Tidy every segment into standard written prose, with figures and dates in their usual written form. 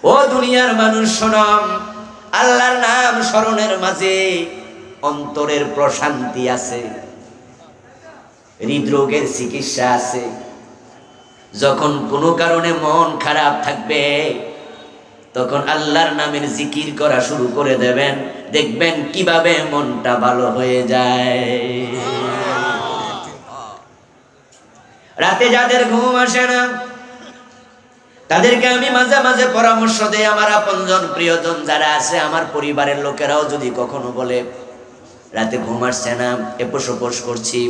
ও দুনিয়ার মানুষ শোনো, আল্লাহর নাম স্মরণের মাঝে অন্তরের প্রশান্তি আছে, হৃদরোগের চিকিৎসা আছে। যখন কোনো কারণে মন খারাপ থাকবে তখন আল্লাহর নামের জিকির করা শুরু করে দেবেন, দেখবেন কিভাবে মনটা ভালো হয়ে যায়। রাতে যাদের ঘুম আসে না তাদেরকে আমি মাঝে মাঝে পরামর্শ দেই, আমার আপনজন প্রিয়জন যারা আছে, আমার পরিবারের লোকেরাও যদি কখনো বলে রাতে ঘুম আসছে না, এপোস ওপোস করছি,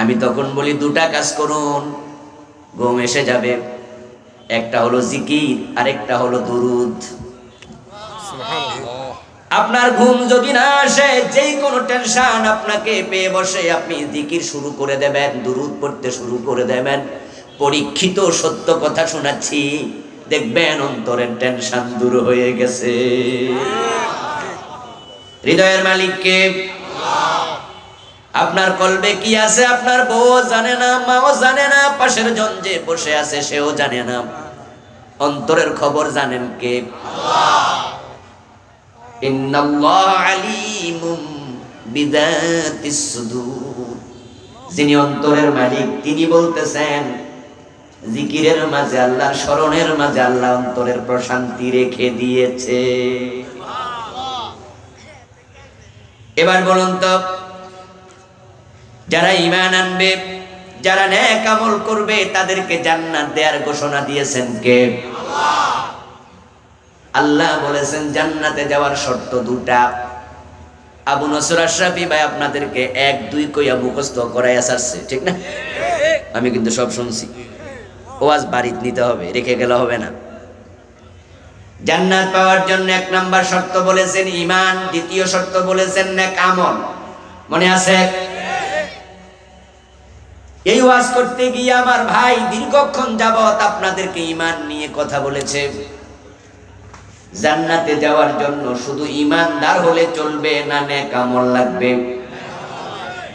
আমি তখন বলি দুটা কাজ করুন, ঘুম এসে যাবে। একটা হলো জিকির, আরেকটা হলো দুরুদ। আপনার ঘুম যদি না আসে, যেই কোনো টেনশন আপনাকে পেয়ে বসে, আপনি জিকির শুরু করে দেবেন, দুরুদ পড়তে শুরু করে দেবেন। পরীক্ষিত সত্য কথা শোনাচ্ছি, দেখবেন অন্তরের টেনশন দূর হয়ে গেছে। হৃদয়ের মালিক কে? আপনার কলবে কি আছে আপনার বউ জানে না, মাও জানে না, পাশের জন যে বসে আছে সেও জানে না। অন্তরের খবর জানেন কে? আল্লাহ। ইন্নাল্লাহ আলিমুম বিযাতিস সুদূর। যিনি অন্তরের মালিক তিনি বলতেছেন, জিকিরের মাঝে আল্লাহর স্মরণের মাঝে আল্লাহ অন্তরের প্রশান্তি রেখে দিয়েছে। এবার বলুন তো, যারা ঈমান আনবে, যারা নেক আমল করবে, তাদেরকে জান্নাত দেওয়ার ঘোষণা দিয়েছেন কে? আল্লাহ। আল্লাহ বলেছেন জান্নাতে যাওয়ার শর্ত দুটা। আবু নসর আশরাফি ভাই আপনাদেরকে 1 2 কইয়া মুখস্থ করাইয়া ছাড়ছে, ঠিক না? আমি কিন্তু সব শুনছি। ওয়াজ বাড়িতে নিতে হবে, রেখে গেলে হবে না। জান্নাত পাওয়ার জন্য 1 নাম্বার শর্ত বলেছেন ঈমান, দ্বিতীয় শর্ত বলেছেন নেক আমল। মনে আছে? এই ওয়াজ করতে গিয়ে আমার ভাই দীর্ঘক্ষণ যাবত আপনাদেরকে ঈমান নিয়ে কথা বলেছে। জান্নাতে যাওয়ার জন্য শুধু ঈমানদার হলে চলবে না, নেক আমল লাগবে?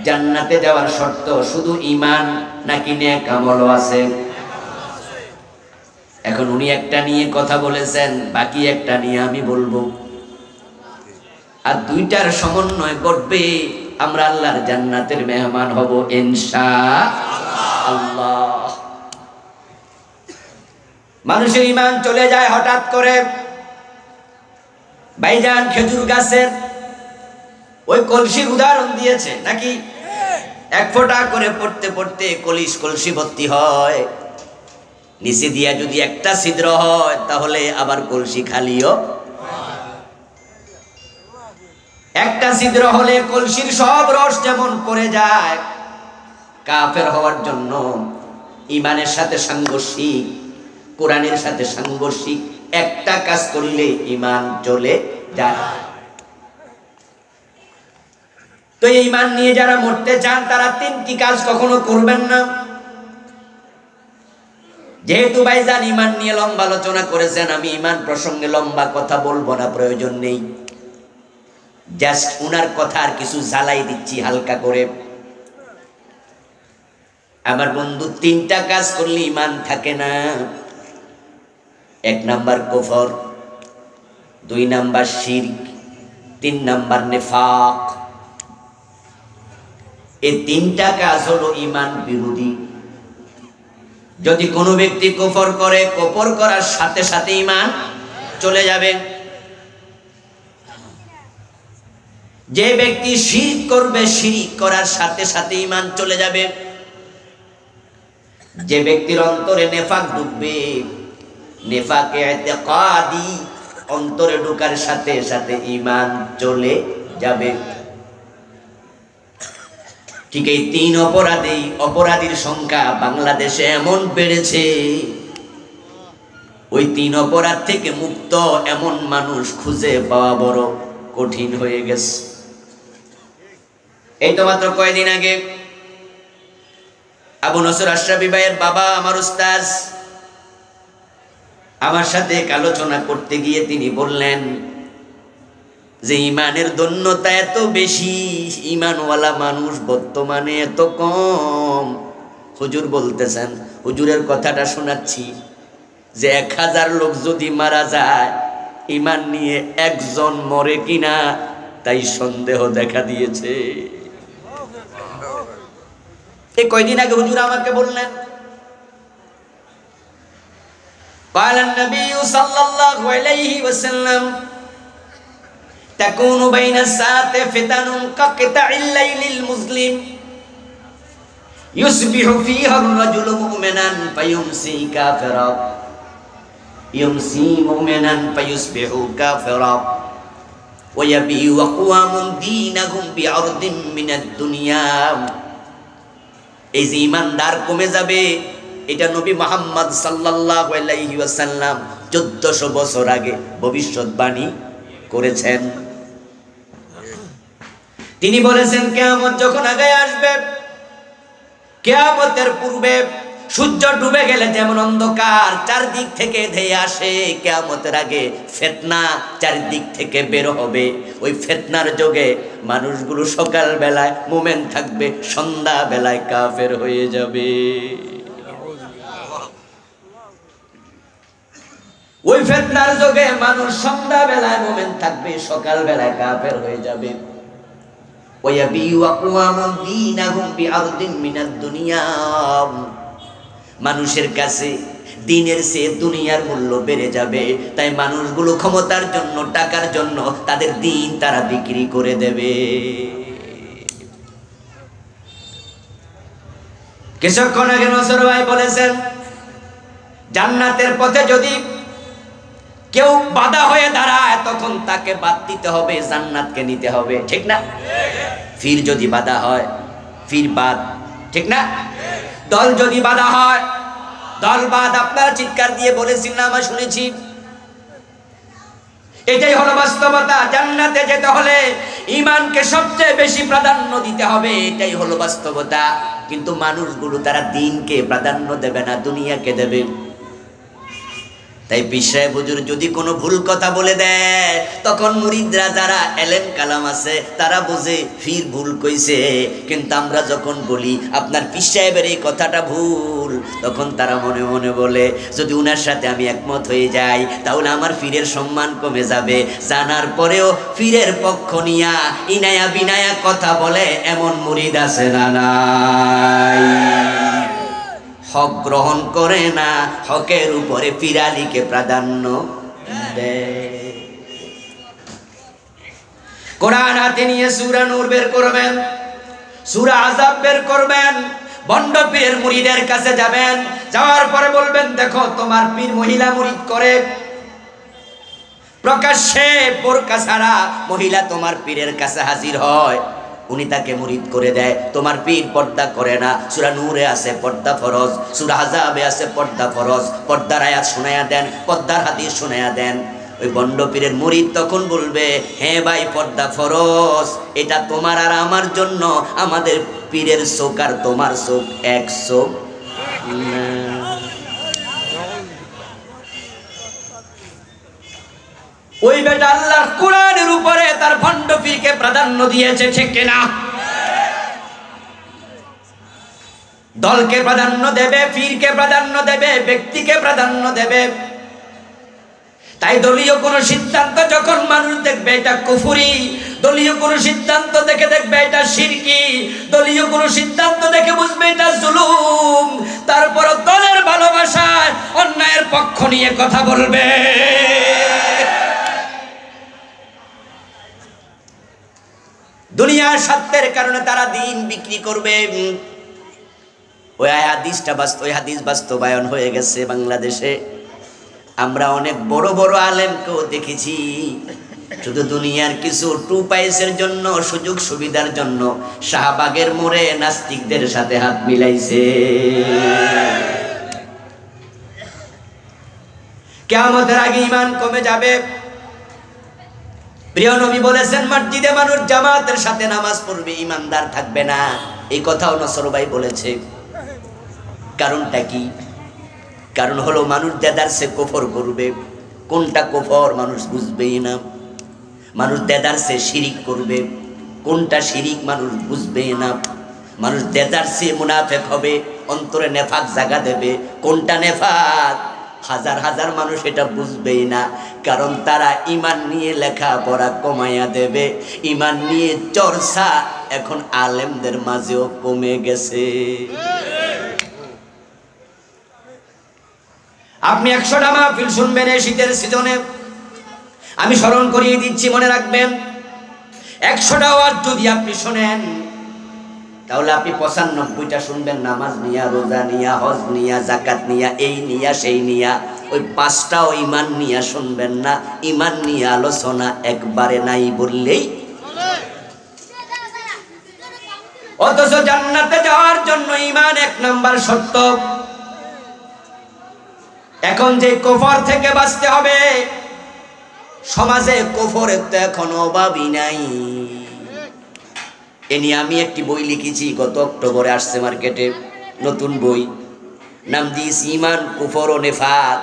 জান্নাতে যাওয়ার শর্ত শুধু ঈমান নাকি নেক আমলও আছে? এখন উনি একটা নিয়ে কথা বলেছেন, বাকি একটা নিয়ে আমি বলবো, আর দুইটার সমন্বয় ঘটবে, আমরা আল্লাহর জান্নাতের মেহমান হব ইনশাআল্লাহ। মানুষের ঈমান চলে যায় হঠাৎ করে। ভাইজান খেজুর গাছের ওই কলসির উদাহরণ দিয়েছে নাকি? 1 ফোঁটা করে পড়তে পড়তে কলসি ভর্তি হয়, নিচে দিয়া যদি একটা ছিদ্র হয় তাহলে আবার কলসি খালিও। একটা ছিদ্র হলে কলসির সব রস যেমন পড়ে যায়। কাফের হওয়ার জন্য ঈমানের সাথে সাংঘর্ষিক, কোরআনের সাথে সাংঘর্ষিক একটা কাজ করলে ঈমান চলে যায়। তো এই ঈমান নিয়ে যারা মরতে চান তারা 3টি কাজ কখনো করবেন না। যেহেতু ভাইজান ঈমান নিয়ে লম্বা আলোচনা করেছেন, আমি ঈমান প্রসঙ্গে লম্বা কথা বলবো না, প্রয়োজন নেই। জাস্ট উনার কথা আর কিছু জ্বালাই দিচ্ছি হালকা করে। আমার বন্ধু 3টা কাজ করলে ঈমান থাকে না। 1 নাম্বার কুফর, 2 নাম্বার শিরক, 3 নাম্বার নিফাক। এই 3টা কাজ হলো ঈমান বিরোধী। যদি কোনো ব্যক্তি কুফর করে, কুফর করার সাথে সাথে ঈমান চলে যাবে। যে ব্যক্তি শিরক করবে, শিরক করার সাথে সাথে ঈমান চলে যাবে। যে ব্যক্তির অন্তরে নেফাক ঢুকবে, নেফাকে ইতিকাদি অন্তরে ঢোকার সাথে সাথে ঈমান চলে যাবে। ঠিক এই 3 অপরাধীর সংখ্যা বাংলাদেশে এমন বেড়েছে, ওই 3 অপরাধ থেকে মুক্ত এমন মানুষ খুঁজে পাওয়া বড় কঠিন হয়ে গেছে। এই তো মাত্র কয়েকদিন আগে আবু নসর আশরাফি ভাইয়ের বাবা আমার উস্তাদ আমার সাথে আলোচনা করতে গিয়ে তিনি বললেন যে ঈমানের ধন্যতা এত বেশি, ঈমানওয়ালা মানুষ বর্তমানে এত কম। হুজুর বলতেছেন, হুজুরের কথাটা শোনাচ্ছি, যে 1000 লোক যদি মারা যায় ঈমান নিয়ে একজন মরে কিনা তাই সন্দেহ দেখা দিয়েছে। এই কয়দিন আগে হুজুর আমাকে বললেন, قال النبي صلى الله عليه وسلم تكون بين الساعة فتن كقطع الليل المظلم يصبح فيها الرجل مؤمنا فيمسي كافرا يمسي مؤمنا فيصبح كافرا ويبيع أقوام دينهم بعرض من الدنيا। এই যে ঈমানদার কমে যাবে এটা নবী মুহাম্মদ সাল্লাল্লাহু আলাইহি ওয়াসাল্লাম 1400 বছর আগে ভবিষ্যৎবাণী করেছেন। তিনি বলেছেন কিয়ামত যখন আগে আসবে, কিয়ামতের পূর্বে সূর্য ডুবে গেলে যেমন অন্ধকার চারদিক থেকে ধেয়ে আসে, কিয়ামতের আগে ফিতনা চারদিক থেকে বের হবে। ওই ফিতনার যোগে মানুষগুলো সকাল বেলায় মুমিন থাকবে, সন্ধ্যা বেলায় কাফের হয়ে যাবে। ওই ফিতনার যোগে মানুষ সন্ধ্যা বেলায় মুমিন থাকবে, সকাল বেলায় কাফের হয়ে যাবে। ওয়ায়াবিউ আকওয়ামুন দীনাহুম বিআরদিন মিনাদ দুনিয়া। মানুষের কাছে দিনের চেয়ে দুনিয়ার মূল্য বেড়ে যাবে, তাই মানুষগুলো ক্ষমতার জন্য, টাকার জন্য তাদের দিন তারা বিক্রি করে দেবে। কিছুক্ষণ আগে নসর ভাই বলেছেন, জান্নাতের পথে যদি কেউ বাধা হয়ে দাঁড়ায় তখন তাকে বাদ দিতে হবে, জান্নাতকে নিতে হবে, ঠিক না? ফির যদি বাধা হয়, ফির বাদ, ঠিক না? দল যদি বাধা হয়, দল বাদ। আপনারা চিৎকার দিয়ে বলেছেন না, আমরা শুনেছি। এটাই হলো বাস্তবতা। জান্নাতে যেতে হলে ঈমানকে সবচেয়ে বেশি প্রাধান্য দিতে হবে, এটাই হলো বাস্তবতা। কিন্তু মানুষগুলো তারা দিনকে প্রাধান্য দেবে না, দুনিয়াকে দেবে। তাই পীর সাহেব হুজুর যদি কোনো ভুল কথা বলে দেয় তখন মুরিদরা যারা এলেম কালাম আছে তারা বুঝে ফির ভুল কইছে। কিন্তু আমরা যখন বলি আপনার পীর সাহেবের এই কথাটা ভুল, তখন তারা মনে মনে বলে যদি উনার সাথে আমি একমত হয়ে যাই তাহলে আমার পীরের সম্মান কমে যাবে। জানার পরেও পীরের পক্ষ নিয়া ইনায়া বিনায়া কথা বলে এমন মুরিদ আছে না নাই? হক গ্রহণ করে না, হকের উপরে পীরালিকে প্রাধান্য দেয়। কোরআন হাতে নিয়ে সূরা নূর বের করবেন, সূরা আযাব বের করবেন, বন্ড পীরের মুরিদের কাছে যাবেন, যাওয়ার পরে বলবেন দেখো তোমার পীর মহিলা মুরিদ করে, প্রকাশ্যে বোরকা ছাড়া মহিলা তোমার পীরের কাছে হাজির হয়, উনি তাকে মুরিদ করে দেয়। তোমার পীর পর্দা করে না, সূরা নূরে আছে পর্দা ফরজ, সূরা আযাবে আছে পর্দা ফরজ। পর্দার আয়াত শুনাইয়া দেন, পর্দার হাদিস শুনাইয়া দেন। ওই বন্ড পীরের মুরিদ তখন বলবে হ্যাঁ ভাই পর্দা ফরজ, এটা তোমার আর আমার জন্য। আমাদের পীরের চোখ আর তোমার চোখ এক চোখ না। ওই বেটা আল্লাহর কোরআনের উপরে তার ভণ্ড পীরকে প্রাধান্য দিয়েছে, ঠিক কিনা? দলকে প্রাধান্য দেবে, পীরকে প্রাধান্য দেবে, ব্যক্তিকে প্রাধান্য দেবে। তাই দলীয় কোন সিদ্ধান্ত যখন মানুষ দেখবে এটা কুফরি, দলীয় কোন সিদ্ধান্ত দেখে দেখবে এটা শিরকি, দলীয় কোন সিদ্ধান্ত দেখে বুঝবে এটা জুলুম, তারপর দলের ভালোবাসায় অন্যায়ের পক্ষ নিয়ে কথা বলবে। দুনিয়ার স্বার্থের কারণে তারা দিন বিক্রি করবে। ওই হাদিস বাস্তবায়ন হয়ে গেছে বাংলাদেশে। আমরা অনেক বড় বড় আলেমকেও দেখেছি শুধু দুনিয়ার কিছু টু পাইসের জন্য, সুযোগ সুবিধার জন্য শাহবাগের মোড়ে নাস্তিকদের সাথে হাত মিলাইছে। কিয়ামতের আগে ঈমান কমে যাবে। প্রিয় নবী বলেছেন মসজিদে মানুষ জামাতের সাথে নামাজ পড়বে, ঈমানদার থাকবে না। এই কথাও নসর ভাই বলেছে। কারণটা কি? কারণ হলো মানুষ দেদারসে কুফর করবে। কোনটা কুফর মানুষ বুঝবেই না। মানুষ দেদারসে শিরিক করবে, কোনটা শিরিক মানুষ বুঝবেই না। মানুষ দেদারসে মুনাফিক হবে, অন্তরে নেফাক জায়গা দেবে, কোনটা নেফাক হাজার হাজার মানুষ এটা বুঝবেই না, কারণ তারা ঈমান নিয়ে লেখাপড়া কমাইয়া দেবে। ঈমান নিয়ে চর্চা এখন আলেমদের মাঝেও কমে গেছে। আপনি 100টা মাহফিল শুনবেন এই শীতের সিজনে, আমি স্মরণ করিয়ে দিচ্ছি, মনে রাখবেন। 100টা ওয়াজ যদি আপনি শোনেন, তাহলে আপনি 95টা শুনবেন নামাজ নিয়া, রোজা নিয়া, হজ নিয়া, জাকাত নিয়া, এই নিয়া সেই নিয়া। ওই 5টাও ঈমান নিয়া শুনবেন না। ঈমান নিয়ে আলোচনা একবারে নাই বললেই। অথচ জান্নাতে যাওয়ার জন্য ঈমান 1 নাম্বার শর্ত। এখন যে কুফর থেকে বাঁচতে হবে, সমাজে কুফরের তো এখন অভাবই নাই। এ নিয়ে আমি একটি বই লিখেছি, গত অক্টোবরে আসছে মার্কেটে, নতুন বই, নাম দিয়েছি ঈমান, কুফর ও নেফাক।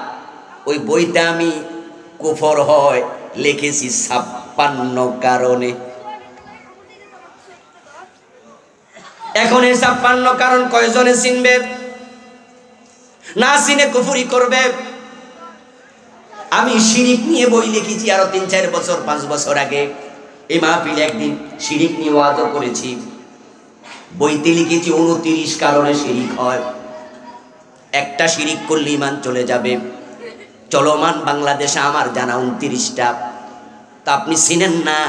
ওই বইতে আমি কুফর হয় লিখেছি 56 কারণে। এখন এই 56 কারণ কয়জনে চিনবে? না চিনে কুফরি করবে। আমি শিরিক নিয়ে বই লিখেছি আরো 3-4 বছর 5 বছর আগে। এই মাহফিলে একদিন শিরিক নিয়ে ওয়াজও করেছি। বইতে লিখেছি 29 কারণে শিরিক হয়। একটা শিরিক করলে ঈমান চলে যাবে। চলমান বাংলাদেশে আমার জানা 29টা। তা আপনি চিনেন না,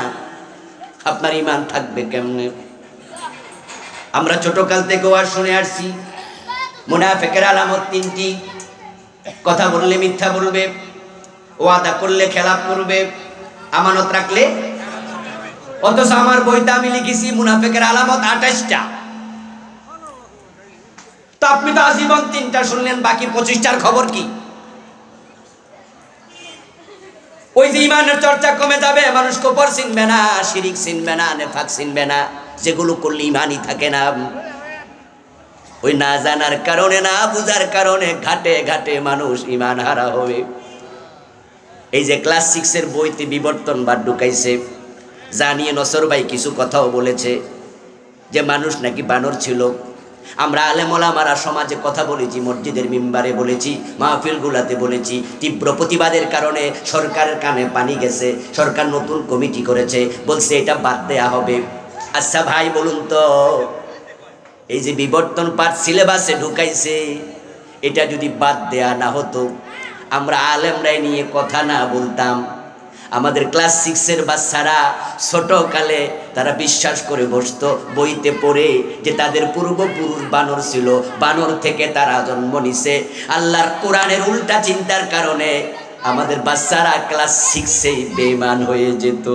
আপনার ঈমান থাকবে কেমনে? আমরা ছোটকাল থেকে ওয়াজ শুনে আসছি, মুনাফিকের আলামত 3টি। কথা বললে মিথ্যা বলবে, ওয়াদা করলে খেলাপ করবে, আমানত রাখলে। অথচ আমার বইতে আমি লিখেছি মুনাফিকের আলামত 28টা। তো আপনি তো আজীবন 3টা শুনলেন, বাকি 25টার খবর কি? ওই যে ঈমানের চর্চা কমে যাবে, মানুষ কুফর চিনবে না, শিরিক চিনবে না, নেফাক চিনবে না, যেগুলো করলে ঈমানই থাকে না। ওই না জানার কারণে, না বুঝার কারণে ঘাটে ঘাটে মানুষ ঈমান হারা হবে। এই যে ক্লাস 6 এর বইতে বিবর্তনবাদ ঢুকাইছে, জানিয়ে নসর ভাই কিছু কথাও বলেছে যে মানুষ নাকি বানর ছিল। আমরা আলেম ওলামারা সমাজে কথা বলেছি, মসজিদের মিম্বারে বলেছি, মাহফিলগুলাতে বলেছি। তীব্র প্রতিবাদের কারণে সরকারের কানে পানি গেছে। সরকার নতুন কমিটি করেছে, বলছে এটা বাদ দেয়া হবে। আচ্ছা ভাই বলুন তো, এই যে বিবর্তন পাঠ সিলেবাসে ঢুকাইছে, এটা যদি বাদ দেয়া না হতো, আমরা আলেমরাই নিয়ে কথা না বলতাম, আমাদের ক্লাস 6 এর বাচ্চারা ছোটকালে তারা বিশ্বাস করে বসতো বইতে পড়ে যে তাদের পূর্বপুরুষ বানর ছিল, বানর থেকে তারা জন্ম নিছে। আল্লাহর কোরআনের উল্টা চিন্তার কারণে আমাদের বাচ্চারা ক্লাস 6 বেঈমান হয়ে যেত।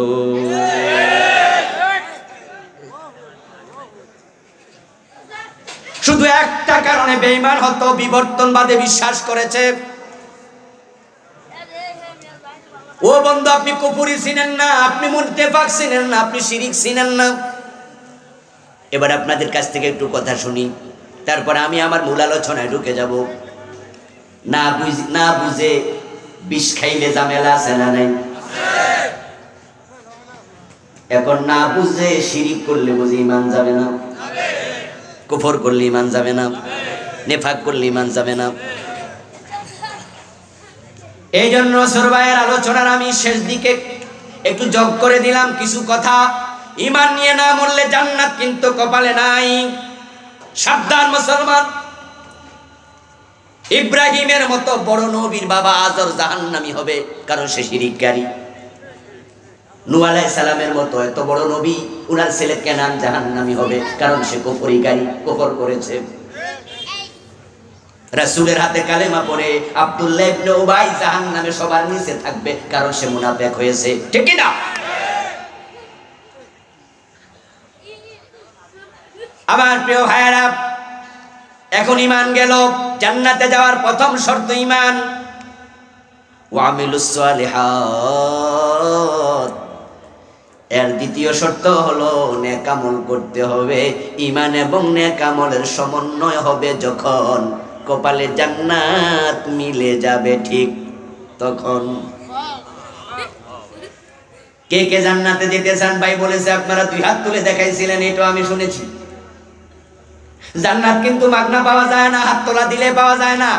শুধু একটা কারণে বেঈমান হতো, বিবর্তনবাদে বিশ্বাস করেছে। ও বন্ধু, আপনি কুফরি চিনেন না, আপনি মুনাফিক চিনেন না, আপনি শিরিক চিনেন না। এবার আপনাদের কাছ থেকে একটু কথা শুনি, তারপর আমি আমার মূল আলোচনায় ঢুকে যাব। না বুঝে বিষ খাইলে ঝামেলা আছে না নাই? এখন না বুঝে শিরিক করলে বুঝি ঈমান যাবে না? কুফর করলে ঈমান যাবে না? নেফাক করলে ঈমান যাবে না? এই জন্য সরবায়ের আলোচনার আমি শেষ দিকে একটু যোগ করে দিলাম কিছু কথা। ঈমান নিয়ে না মরলে জান্নাত কিন্তু কপালে নাই। সাবধান মুসলমান। ইব্রাহিমের মতো বড় নবীর বাবা আজর জাহান্নামী হবে, কারণ সে শিরিককারী। নূহ আলাইহিস সালামের মতো এত বড় নবী, উনার ছেলে কেনান জাহান্নামী হবে, কারণ সে কুফরিকারী, কুফর করেছে। রাসূলের হাতে কালেমা পড়ে আব্দুল্লাহ ইবনে উবাই জাহান্নামে সবার নিচে থাকবে, কারণ সে মুনাফিক হয়েছে। ঠিক কি না? আমার প্রিয় ভাইয়েরা, এখন ঈমান গেল। জান্নাতে যাওয়ার প্রথম শর্ত ঈমান। ওয়া আমিলুস সালিহাত। এর দ্বিতীয় শর্ত হলো নেক আমল করতে হবে। ঈমান এবং নেক আমলের সমন্বয় হবে যখন, কপালে জান্নাত মিলে যাবে ঠিক তখন। কে কে জান্নাতে যেতে চান ভাই বলেছে, আপনারা 2 হাত তুলে দেখাইছিলেন, এটা আমি শুনেছি। জান্নাত কিন্তু মাগনা পাওয়া যায় না, হাত তোলা দিলে পাওয়া যায় না।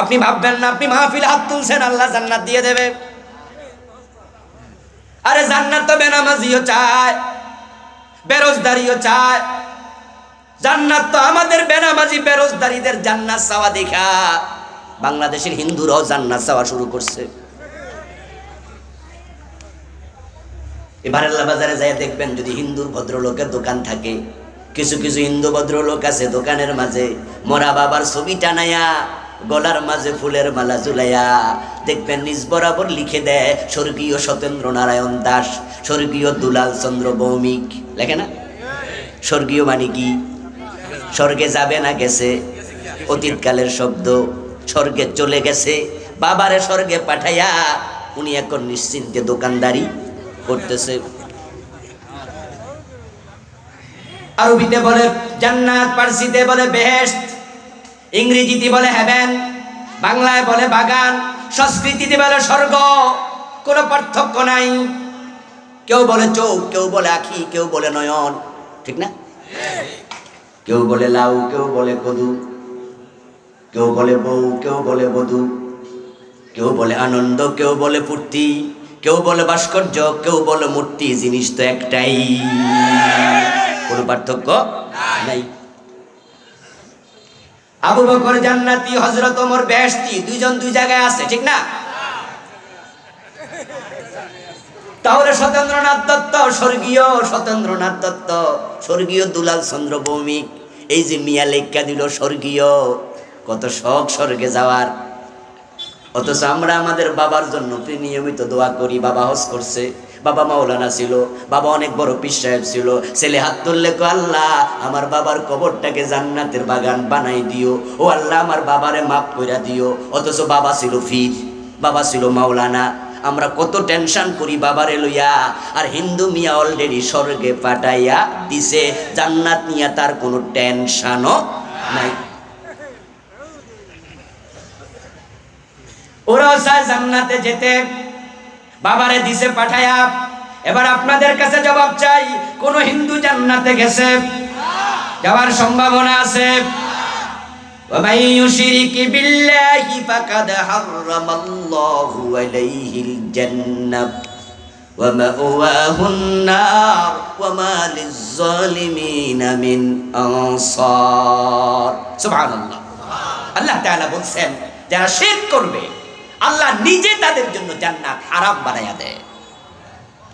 আপনি ভাববেন না আপনি মাহফিলে হাত তুলছেন আল্লাহ জান্নাত দিয়ে দেবে। আরে জান্নাত তো বেনামাজিও চায়, বেরোজগারিও চায়। জান্নাত তো আমাদের বেনামাজি বেরোজগারিদের জান্নাত চাওয়া দেখা বাংলাদেশের হিন্দুরাও জান্নাত চাওয়া শুরু করছে। এবার আল্লাহ বাজারে যায় দেখবেন যদি হিন্দুর ভদ্রলোকের দোকান থাকে, কিছু কিছু হিন্দু ভদ্রলোক আছে দোকানের মাঝে মরা বাবার ছবি টানাইয়া গলার মাঝে ফুলের মালা ঝুলাইয়া দেখবেন নিজ বরাবর লিখে দেয় স্বর্গীয় সত্যেন্দ্র নারায়ণ দাস, স্বর্গীয় দুলাল চন্দ্র ভৌমিক। লেখে না? স্বর্গীয় মানে কি? স্বর্গে যাবে না গেছে, অতীতকালের শব্দ। স্বর্গে চলে গেছে, বাবারে স্বর্গে পাঠাইয়া উনি এখন নিশ্চিন্তে দোকানদারি করতেছে। আরবিতে বলে জান্নাত, পারসিতে বলে বেহেশত, ইংরেজিতে বলে হেভেন, বাংলায় বলে বাগান, সংস্কৃতিতে বলে স্বর্গ। কোনো পার্থক্য নাই। কেউ বলে চোখ, কেউ বলে আখি, কেউ বলে নয়ন, ঠিক না? কেউ বলে লাউ, কেউ বলে কদু, কেউ বলে বউ, কেউ বলে বধূ, কেউ বলে আনন্দ, কেউ বলে ফুর্তি, কেউ বলে ভাস্কর্য, কেউ বলে মূর্তি। জিনিস তো একটাই, কোনো পার্থক্য নাই। আবু বকর জান্নাতি, হযরত ওমর বেহেশতি, দুইজন দুই জায়গায় আছে, ঠিক না? তাহলে সত্যেন্দ্রনাথ দত্ত স্বর্গীয়, সত্যেন্দ্রনাথ দত্ত স্বর্গীয় দুলাল চন্দ্র ভৌমিক, এই যে মিয়া লেখা দিল স্বর্গীয়, কত শখ স্বর্গে যাওয়ার। অথচ আমরা আমাদের বাবার জন্য নিয়মিত দোয়া করি। বাবা হজ করছে, বাবা মাওলানা ছিল, বাবা অনেক বড় পীর সাহেব ছিল। ছেলে হাত তুললে কো আল্লাহ আমার বাবার কবরটাকে জান্নাতের বাগান বানাই দিও, ও আল্লাহ আমার বাবারে মাফ কইরা দিও। অথচ বাবা ছিল পীর, বাবা ছিল মাওলানা। আমরা কত টেনশন করি বাবারে লইয়া, আর হিন্দু মিয়া অলরেডি স্বর্গে পাঠাইয়া দিছে, জান্নাত নিয়ে তার কোনো টেনশনও নাই। ওরাও চায় জান্নাতে যেতে, বাবারে দিছে পাঠায়া। এবার আপনাদের কাছে জবাব চাই, কোন হিন্দু জান্নাতে গেছে? যাওয়ার সম্ভাবনা আছে? وَمَن يُشْرِكْ بِاللَّهِ فَقَدْ حَرَّمَ اللَّهُ عَلَيْهِ الْجَنَّةَ وَمَأْوَاهُ النَّارُ وَمَا لِلظَّالِمِينَ مِنْ أَنصَارٍ। সুবহানাল্লাহ। আল্লাহ তাআলা বলছেন যারা শিরক করবে আল্লাহ নিজে তাদের জন্য জান্নাত হারাম বানায়া দেয়।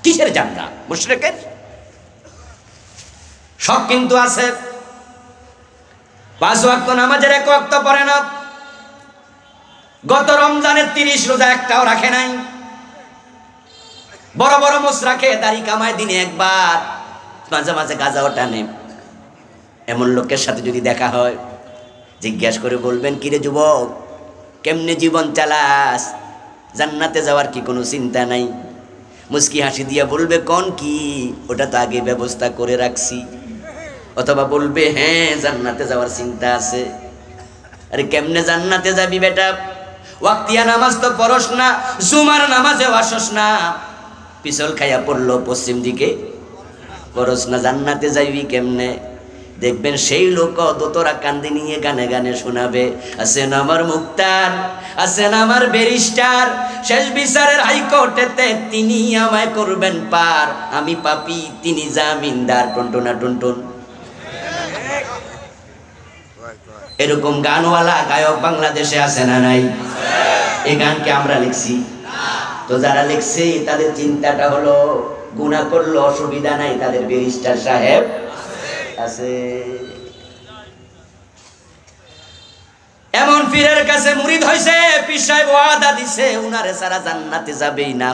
কিসের জান্নাত? মুশরিকের। সব কিন্তু আছে। 5 ওয়াক্ত নামাজের 1 ওয়াক্ত পড়ে না, গত রমজানের 30 রোজা একটাও রাখে নাই, বড় বড় মোচ রাখে, দাড়ি কামায় দিনে একবার, মাঝে মাঝে গাঁজাও টানে। এমন লোকের সাথে যদি দেখা হয় জিজ্ঞাসা করে বলবেন, কিরে যুবক কেমনে জীবন চালাস? জান্নাতে যাওয়ার কি কোনো চিন্তা নাই? মুস্কি হাসি দিয়া বলবে কোন কি, ওটা তো আগে ব্যবস্থা করে রাখছি। অথবা বলবে হ্যাঁ জান্নাতে যাওয়ার চিন্তা আছে। আরে কেমনে জান্নাতে যাবি বেটা? ওয়াক্তিয়া নামাজ তো পড়স না, জুমার নামাজে আসস না, পিছল খাইয়া পড়লো পশ্চিম দিকে পড়স না, জান্নাতে যাইবি কেমনে? দেখবেন সেই লোক দোতরা কান্দি নিয়ে গানে গানে শোনাবে, আছেন আমার মুক্তার, আছেন আমার ব্যারিস্টার, শেষ বিচারের হাইকোর্টেতে তিনি আমায় করবেন পার, আমি পাপী তিনি জামিনদার, টুনটুনা টুনটুন। এরকম গানওয়ালা গায়ক বাংলাদেশে আছে না নাই? এই গানকে আমরা লিখছি তো, যারা লিখছে তাদের চিন্তাটা হলো গুনাহ করলো অসুবিধা নাই, তাদের ব্যারিস্টার সাহেব আছে। এমন পীরের কাছে মুরিদ হইছে, পীর সাহেব ওয়াদা দিছে উনারে সারা জান্নাতে যাবেই না।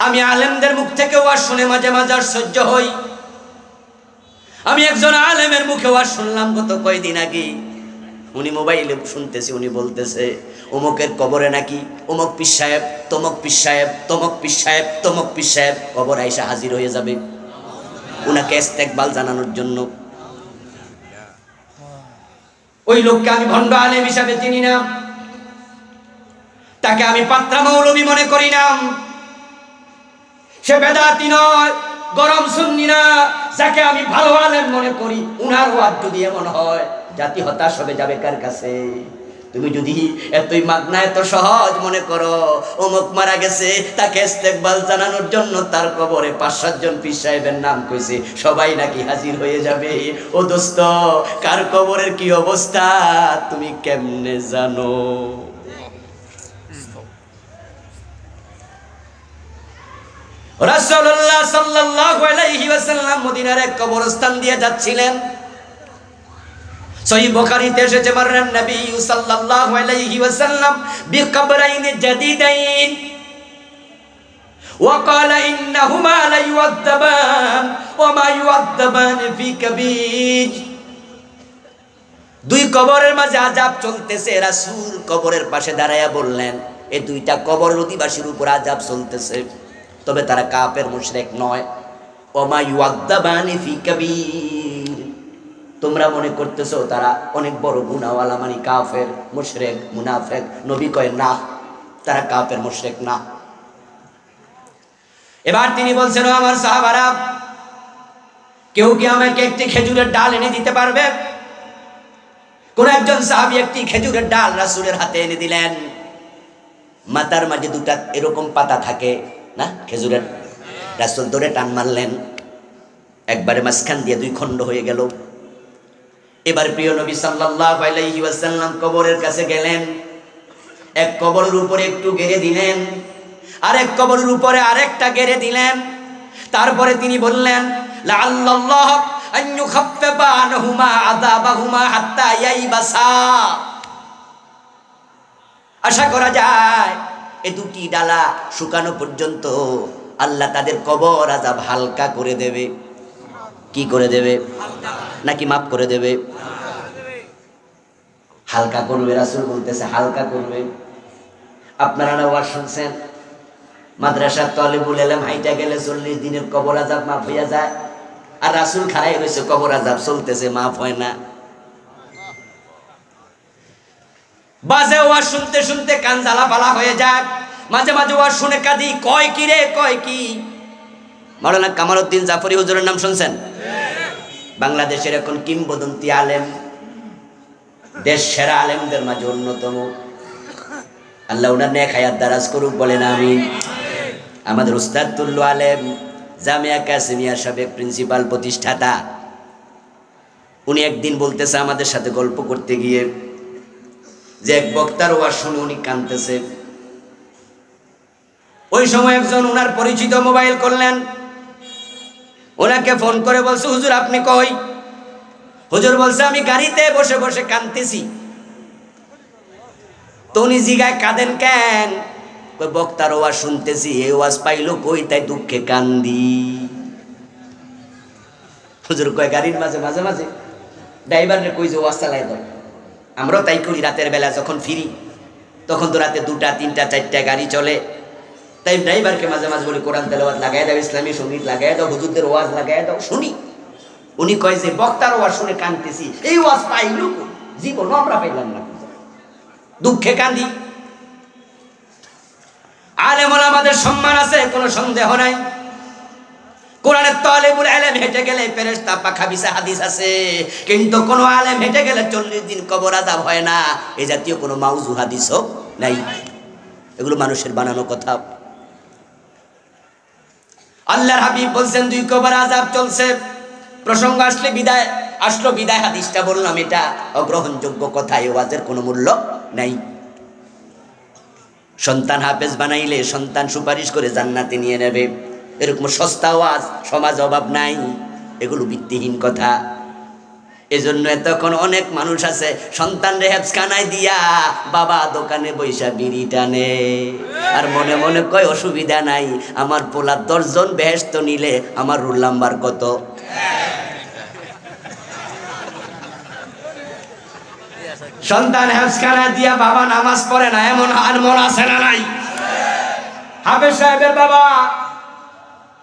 আমি আলেমদের মুখ থেকে ওয়াজ শুনে মাঝে মাঝে আশ্চর্য হই। আমি একজন আলেমের মুখে ওয়াজ শুনলাম গত কয়েকদিন আগে, উনি মোবাইলে শুনতেছি, উনি বলতেছে অমুকের কবরে নাকি অমুক পীর সাহেব, তমক পীর সাহেব, তমক পীর সাহেব, তমক পীর সাহেব কবর আইসা হাজির হয়ে যাবে উনাকে ইস্তেকবাল জানানোর জন্য। ওই লোককে আমি ভণ্ড আলেম হিসাবে চিনি না, তাকে আমি পাত্রা মৌলবী মনে করি না, সে বেদাতি নয়, গরম সুন্নি না। যাকে আমি ভালো আলেম মনে করি, উনার ওয়াজ যদি এমন হয় জাতি হতাশ হবে যাবে কার কাছে? তুমি যদি এতই মাগনা এত সহজ মনে করো, অমুক মারা গেছে তাকে ইস্তেকবাল জানানোর জন্য তার কবরে 5-7 জন পীর সাহেবের নাম কইছে, সবাই নাকি হাজির হয়ে যাবে। ও দোস্ত, কার কবরের কি অবস্থা তুমি কেমনে জানো? রাসূলুল্লাহ সাল্লাল্লাহু আলাইহি ওয়াসাল্লাম মদিনার এক কবরস্থান দিয়ে যাচ্ছিলেন। সহিহ বুখারীতে এসেছে, মাররান নবী সাল্লাল্লাহু আলাইহি ওয়াসাল্লাম বিকবরাইন জাদিদাইন ওয়া ক্বালা ইন্নাহুমা লা ইউআযাবান ওয়া মা ইউআযাবান ফি কাবীর। দুই কবরের মাঝে আযাব চলতেছে। রাসূল কবরের পাশে দাঁড়ায়া বললেন, এই দুইটা কবরের অধিবাসীর উপর আযাব চলতেছে, তবে তারা কাফের মুশরিক নয়। ওয়া মা ইউআযাবান ফি কাবীর, তোমরা মনে করতেছো তারা অনেক বড় গুনাহওয়ালা, মানে কাফের মুশরিক মুনাফিক। নবী কয় না, তারা কাফের মুশরিক না। এবার তিনি বলছেন, আমার সাহাবারা, কেউ কি আমাকে একটি খেজুরের ডাল এনে দিতে পারবে? কোন একজন সাহাবী একটি খেজুরের ডাল রাসূলের হাতে এনে দিলেন। মাথার মাঝে দুটা এরকম পাতা থাকে না খেজুরের, রাসূল ধরে টান মারলেন, একবারে মাঝখান দিয়ে 2 খণ্ড হয়ে গেল। এবার প্রিয় নবী সাল্লাল্লাহু আলাইহি ওয়াসাল্লাম কবরের কাছে গেলেন, এক কবরের উপরে একটু গেড়ে দিলেন, আরেক কবরের উপরে আরেকটা গেড়ে দিলেন। তারপরে তিনি বললেন, লাআল্লাল্লাহ আন ইউখাফফিফা আনহুমা আযাবাহুমা হাত্তা ইয়াইবাসা। আশা করা যায় এই দুটি ডালা শুকানো পর্যন্ত আল্লাহ তাদের কবর আযাব হালকা করে দেবে। কি করে দেবে? নাকি মাফ করে দেবে? হালকা করবে। রাসূল বলতেছে হালকা করবে। আপনারা না ওয়াজ শুনছেন, মাদ্রাসার তালিবুল ইলম হাইটা গেলে 40 দিনের কবর আযাব মাফ হইয়া যায়, আর রাসূল খাড়াই রইছে, কবর আযাব চলতেছে, মাফ হয় না। বাজে ওয়াজ শুনতে শুনতে কান জ্বালা পালা হয়ে যায়, মাঝে মাঝে ওয়াজ শুনে কাঁদি, কয় কি রে কয় কি। মাওলানা কামালউদ্দিন জাফরি হুজুরের নাম শুনছেন? বাংলাদেশের এখন কিংবদন্তি আলেম, দেশ সেরা আলেমদের মাঝে অন্যতম। আল্লাহ ওনার নেক হায়াত দারাজ করুক, বলেন আমিন। আমাদের উস্তাদ তুল্লু আলেম, জামিয়া কাসিমিয়া সাবেক প্রিন্সিপাল প্রতিষ্ঠাতা, উনি একদিন বলতেছে আমাদের সাথে গল্প করতে গিয়ে, যে এক বক্তার ওয়াজ শুনে উনি কাঁদতেছে। ওই সময় একজন ওনার পরিচিত মোবাইল করলেন, ওনাকে ফোন করে বলছে, হুজুর আপনি কই? হুজুর বলছে, আমি গাড়িতে বসে বসে কাঁদতেছি। তো উনি জিগায়, কাঁদেন কেন? কই বক্তার ওয়াজ শুনতেছি, এই ওয়াজ পাইলো কই, তাই দুঃখে কান্দি। হুজুর কয়, গাড়ির মাঝে মাঝে মাঝে ড্রাইভারে কই যে ওয়াজ চালাই দাও। আমরাও তাই করি, রাতের বেলা যখন ফিরি তখন তো রাতে 2টা 3টা 4টা গাড়ি চলে, তাই ড্রাইভারকে মাঝে মাঝে বলি কোরআন তেলাওয়াত লাগাই দাও, ইসলামী সঙ্গীত লাগাই দাও, হুজুরদের ওয়াজ লাগাই দাও, শুনি। উনি কয় যে বক্তার ওয়াজ শুনে কাঁদতেছি, এই ওয়াজ পাইলো জীবন আমরা পাইলাম না, দুঃখে কাঁদি। আলেম ওলামাদের সম্মান আছে, কোনো সন্দেহ নাই। কোরআনের তালিবুল ইলম হেঁটে গেলে ফেরেশতা পাখা বিছা হাদিস আছে, কিন্তু কোন আলেম হেঁটে গেলে 40 দিন কবর আযাব হয় না, এই জাতীয় কোনো মাউযু হাদিসও নাই। এগুলো মানুষের বানানো কথা। আল্লাহর হাবিব বলছেন 2 কবর আযাব চলছে। প্রসঙ্গ আসলে বিদায় হাদিসটা বললাম, এটা অগ্রহণযোগ্য কথা, এই ওয়াজের কোনো মূল্য নাই। সন্তান হাফেজ বানাইলে সন্তান সুপারিশ করে জান্নাতে নিয়ে নেবে, এরকম সস্তা ওয়াজ সমাজ অভাব নাই, এগুলো ভিত্তিহীন কথা। এজন্য তখন অনেক মানুষ আছে সন্তান হেফজখানায় দিয়া বাবা দোকানে বৈশা বিড়ি টানে, আর মনে মনে কয় অসুবিধা নাই, আমার পোলা 10 জন বেহেশত নিলে আমার রুল নাম্বার কত। সন্তান হেফজখানা দিয়া বাবা নামাজ পড়ে না, এমন আর মন আছে না নাই? হাফেজ সাহেবের বাবা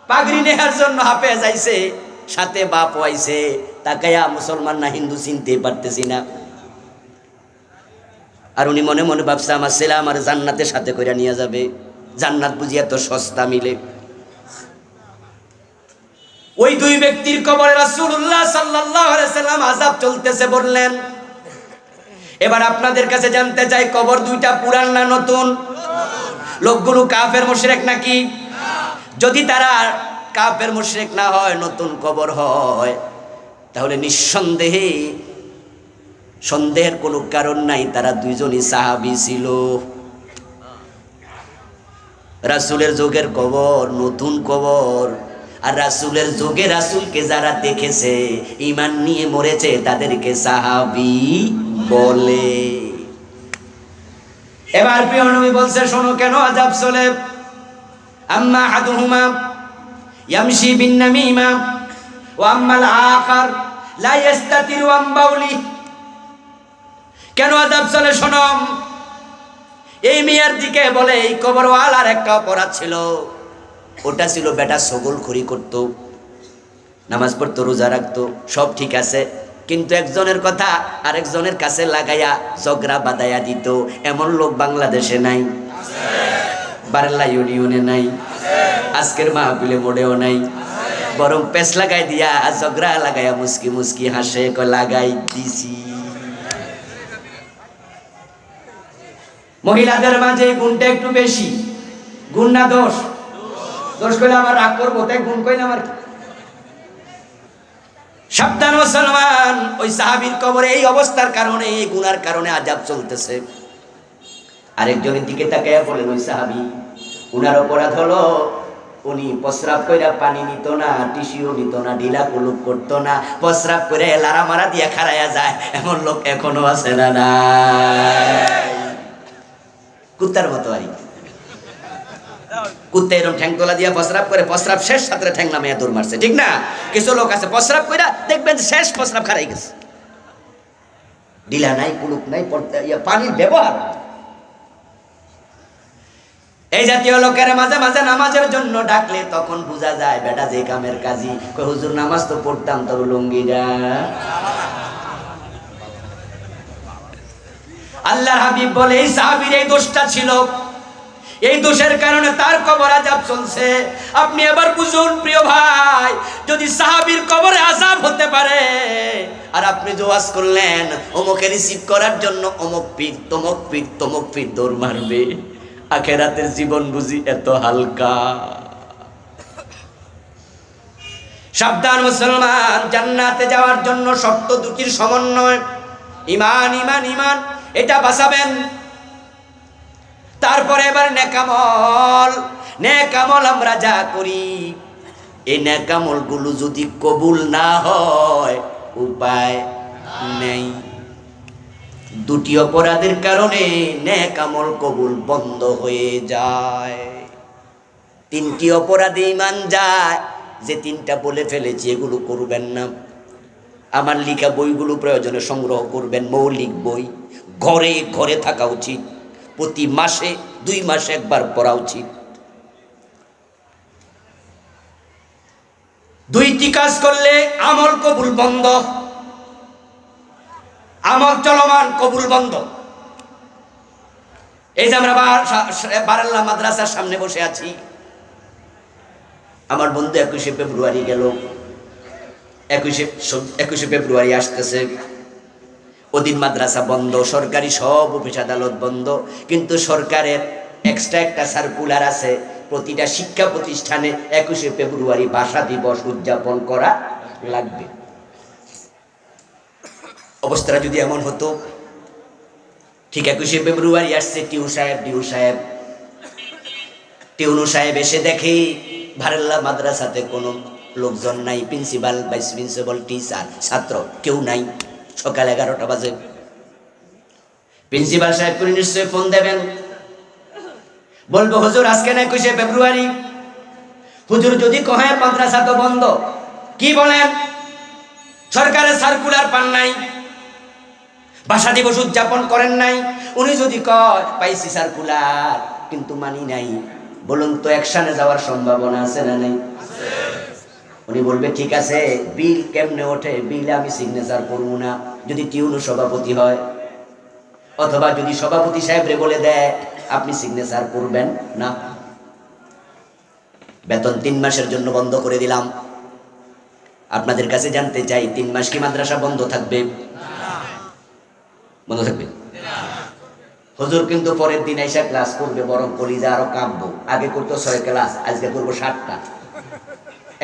পাগড়ি নেয়ার জন্য হাফেজ আইছে, সাথে বাপ আইছে, তাকায়া মুসলমান না হিন্দু চিনতে পারতেছি না। আর উনি মনে মনে ভাবছে আমার ছেলে আমার জান্নাতের সাথে করে নিয়ে যাবে, জান্নাত বুঝি এত সস্তা মিলে। ওই 2 ব্যক্তির কবরে রাসূলুল্লাহ সাল্লাল্লাহু আলাইহি সাল্লাম আযাব চলতেছে, বললেন এবার আপনাদের কাছে জানতে চাই, কবর দুইটা পুরান না নতুন? লোকগুলো কাফের মুশরিক নাকি? যদি তারা কাফের মুশরিক না হয়, নতুন কবর হয়, তাহলে নিঃসন্দেহে সন্দেহের কোনো কারণ নাই, তারা দুইজনই সাহাবী ছিল। রাসূলের যুগের কবর নতুন কবর, আর রাসূলের যুগে রাসূলকে যারা দেখেছে, ঈমান নিয়ে মরেছে, তাদেরকে সাহাবী বলে। এবার প্রিয় নবী বলছে, শোনো কেন আযাব চলে। আম্মা আহাদুহুমা ইয়ামশি বিন নামিমা ওয়া আম্মাল আখার লা ইস্তাতিরু আম বাউলি। কেন আযাব চলে শোনো। এই মিয়ার দিকে বলে, এই কবরওয়ালার একটা অপরাধ ছিল, ওটা ছিল বেটা ছগলখড়ি করত, নামাজ পড়তো, রোজা রাখতো, সব ঠিক আছে, কিন্তু একজনের কথা আরেকজনের কাছে লাগাইয়া ঝগড়া বাঁধাইয়া দিত। এমন লোক বাংলাদেশে নাই, বারেল্লা ইউনিয়নে নাই, আজকের মাহফিলে মোড়েও নাই, বরং পেছ লাগাই দিয়া ঝগড়া লাগাইয়া মুস্কি মুস্কি হাসে, লাগাই দিছি। মহিলাদের মাঝে এই গুণটা একটু বেশি। গুণ না দোষ? দোষ কইলে আবার রাগ করবো, তাই গুণ কইলে আমার। সাবধান মুসলমান, ওই সাহাবীর কবরে এই অবস্থার কারণে, এই গুনার কারণে আযাব চলতেছে। আরেকজনের দিকে তাকাইয়া বলেন, ওই সাহাবী, উনার অপরাধ হলো উনি প্রস্রাব কইরা পানি নিত না, টিস্যু নিত না, ঢিলা কুলুপ করতো না, প্রস্রাব করে লারা মারা দিয়া খাড়াইয়া যায়। এমন লোক এখনো আছে না? নাই। কুত্তার মতো আর কুত্তা এরকম ঠ্যাং তোলা দিয়া প্রস্রাব করে, প্রস্রাব শেষ সাথে ঠ্যাং নামাইয়া দৌড় মারছে, ঠিক না? কিছু লোক আছে প্রস্রাব কইরা দেখবেন শেষ প্রস্রাব খারাই গেছে, ঢিলা নাই, কুলুপ নাই, পানির ব্যবহার। এই জাতীয় লোকের মাঝে মাঝে নামাজের জন্য ডাকলে তখন বোঝা যায় বেটা যে কামের কাজী। হুজুর নামাজ তো পড়তাম, তবে লুঙ্গিটা। আল্লাহর হাবিব বলে, এই সাহাবীর এই দোষটা ছিল, এই দোষের কারণে তার কবর আযাব চলছে। আপনি এবার বুঝুন প্রিয় ভাই, যদি সাহাবীর কবরে আযাব হতে পারে, আর আপনি যে ওয়াজ করলেন অমুকে রিসিভ করার জন্য অমুক পীর তমুক পীর তমুক পীর দৌড় মারবে, আখিরাতের জীবন বুঝি এত হালকা? সাবধান মুসলমান, জান্নাতে যাওয়ার জন্য শর্ত দুটির সমন্বয়, ঈমান ঈমান ঈমান, এটা বাঁচাবেন। তারপরে এবার নেকামল। নেকামল আমরা যা করি, এই নেকামল গুলো যদি কবুল না হয়, উপায় নেই। দুটি অপরাধের কারণে নেকামল কবুল বন্ধ হয়ে যায়। তিনটি অপরাধে ঈমান যায়, যে তিনটা বলে ফেলেছি এগুলো করবেন না। আমার লেখা বইগুলো প্রয়োজনে সংগ্রহ করবেন, মৌলিক বই, ঘরে ঘরে থাকা উচিত, প্রতি মাসে 2 মাসে একবার পড়া উচিত। 2টি কাজ করলে আমল কবুল বন্ধ, আমল চলমান কবুল বন্ধ। এই যে আমরা বারাল্লা মাদ্রাসার সামনে বসে আছি, আমার বন্ধু 21শে ফেব্রুয়ারি গেল, 21শে ফেব্রুয়ারি আসতেছে, ওদিন মাদ্রাসা বন্ধ, সরকারি সব অফিস আদালত বন্ধ, কিন্তু সরকারের এক্সট্রা একটা সার্কুলার আছে, প্রতিটা শিক্ষা প্রতিষ্ঠানে 21শে ফেব্রুয়ারি ভাষা দিবস উদযাপন করা লাগবে। অবস্থাটা যদি এমন হতো, ঠিক 21শে ফেব্রুয়ারি আসছে, টিউ সাহেব এসে দেখে ভারেল্লা মাদ্রাসাতে কোনো লোকজন নাই, প্রিন্সিপাল, ভাইস প্রিন্সিপাল, টিচার, ছাত্র কেউ নাই। সকাল 11টা বাজে। প্রিন্সিপাল সাহেব করে নিশ্চয়ই ফোন দেবেন, বলবো হুজুর আজকে না 21শে ফেব্রুয়ারি। হুজুর যদি কহে মাদ্রাসা তো বন্ধ, কি বলেন? সরকারের সার্কুলার পান নাই, ভাষা দিবস উদযাপন করেন নাই। উনি যদি কয় পাইছি সার্কুলার কিন্তু মানি নাই, বলুন তো অ্যাকশনে যাওয়ার সম্ভাবনা আছে না নাই? উনি বলবে ঠিক আছে, বিল কেমনে ওঠে? বিলে আমি সিগনেচার করবো না, যদি টিউনু সভাপতি হয়, অথবা যদি সভাপতি সাহেবরে বলে দেয় আপনি সিগনেচার করবেন না, বেতন 3 মাসের জন্য বন্ধ করে দিলাম। আপনাদের কাছে জানতে চাই, 3 মাস কি মাদ্রাসা বন্ধ থাকবে? মনে থাকবে? হুজুর কিন্তু পরের দিন এসে ক্লাস করবে, বরং কলিজা আরো কাঁপবো। আগে করতো 6 ক্লাস, আজকে করবো 7টা।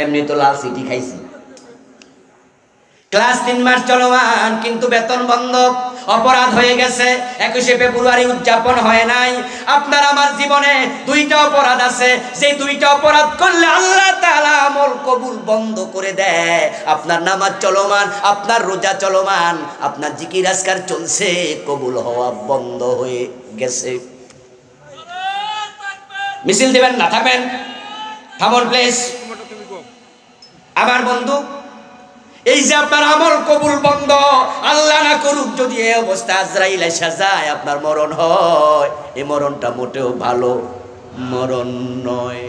এমনি তো লাল সিটি খাইছি। ক্লাস 3 মাস চলমান, কিন্তু বেতন বন্ধ। অপরাধ হয়ে গেছে। 21শে ফেব্রুয়ারি উদযাপন হয় নাই। আপনার আমার জীবনে 2টা অপরাধ আছে, সেই 2টা অপরাধ করলে আল্লাহ তাআলা আমল কবুল বন্ধ করে দেয়। আপনার নামাজ চলমান, আপনার রোজা চলমান, আপনার জিকির আজকার চলছে, কবুল হওয়া বন্ধ হয়ে গেছে। মিছিল দিবেন না, থাকবেন, থামুন প্লিজ। আমার বন্ধু, এই যে আপনার আমল কবুল বন্ধ, আল্লাহ না করুক যদি এই অবস্থা আজরাইল এসে যায়, আপনার মরণ হয়, এই মরণটা মোটেও ভালো মরণ নয়।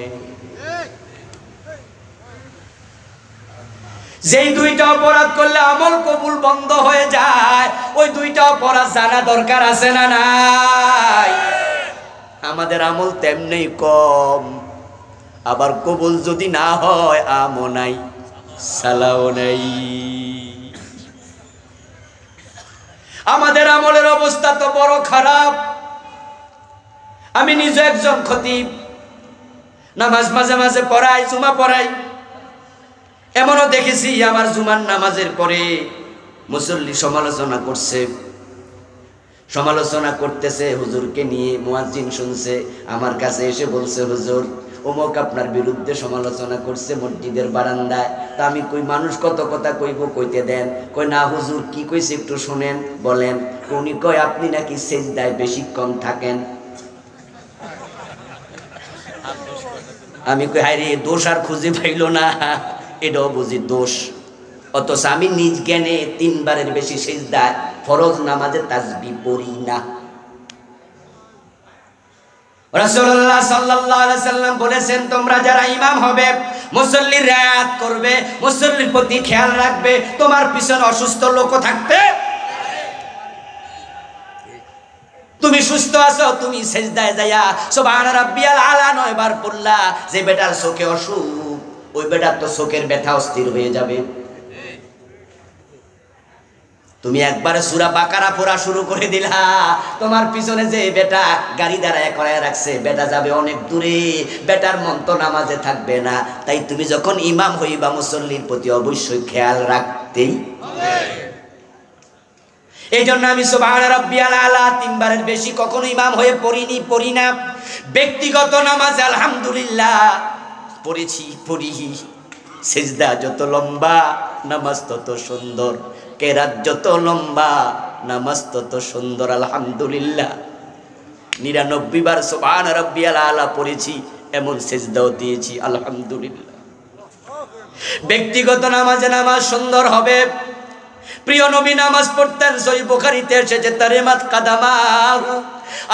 যেই 2টা অপরাধ করলে আমল কবুল বন্ধ হয়ে যায়, ওই 2টা অপরাধ জানা দরকার আছে না নাই? আমাদের আমল তেমনি কম, আবার কবুল যদি না হয় আমও নাই, সালাও নাই। আমাদের আমলের অবস্থা তো বড় খারাপ। আমি নিজে একজন খতিব, নামাজ মাঝে মাঝে পড়াই, জুমা পড়াই। এমনও দেখেছি আমার জুমার নামাজের পরে মুসল্লি সমালোচনা করছে, সমালোচনা করতেছে হুজুরকে নিয়ে। মুয়াজ্জিন শুনছে, আমার কাছে এসে বলছে, হুজুর অমুক আপনার বিরুদ্ধে সমালোচনা করছে মসজিদের বারান্দায়। তা আমি কই, মানুষ কত কথা কইব, কইতে দেন। কই না হুজুর, কি কইছে একটু শুনেন, বলেন। উনি কয় আপনি নাকি সেজদায় বেশিক্ষণ থাকেন। আমি কই, হায় রে, দোষ আর খুঁজে পাইল না, এটাও বুঝি দোষ। অথচ আমি নিজ জ্ঞানে 3 বারের বেশি সেজদায় ফরজ নামাজে তাসবিহ পড়ি না। রাসূলুল্লাহ সাল্লাল্লাহু আলাইহি সাল্লাম বলেছেন, তোমরা যারা ইমাম হবে মুসল্লির রিয়ায়াত করবে, মুসল্লির প্রতি খেয়াল রাখবে। তোমার পিছনে অসুস্থ লোক থাকতে, তুমি সুস্থ আছো, তুমি সেজদায় যায়া সুবহান রাব্বিয়াল আলা 9 বার পড়লা, যে বেটার চোখে অসুখ, ওই বেটার তো চোখের ব্যথা অস্থির হয়ে যাবে। তুমি একবারে সূরা বাকারা পড়া শুরু করে দিলা, তোমার পিছনে যে বেটা গাড়ি দাঁড়ায় করায় রাখছে, বেটা যাবে অনেক দূরে, বেটার মন তো নামাজে থাকবে না। তাই তুমি যখন ইমাম হইবা মুসল্লির প্রতি অবশ্যই খেয়াল রাখতেই হবে। এই জন্য আমি সুবহান রাব্বিয়াল আলা 3 বারের বেশি কখনো ইমাম হয়ে পড়ি না। ব্যক্তিগত নামাজ আলহামদুলিল্লাহ পড়েছি, পড়ি। সিজদা যত লম্বা নামাজ তত সুন্দর, কেরাত যত লম্বা নামাজ তত সুন্দর। আলহামদুলিল্লাহ 99 বার সুবহান রাব্বিয়াল আলা পড়েছি, এমন সিজদাও দিয়েছি, আলহামদুলিল্লাহ। ব্যক্তিগত নামাজে নামাজ সুন্দর হবে। প্রিয় নবী নামাজ পড়তেন, সহিহ বুখারীতে এসেছে, তারিমাত কাদামাহু,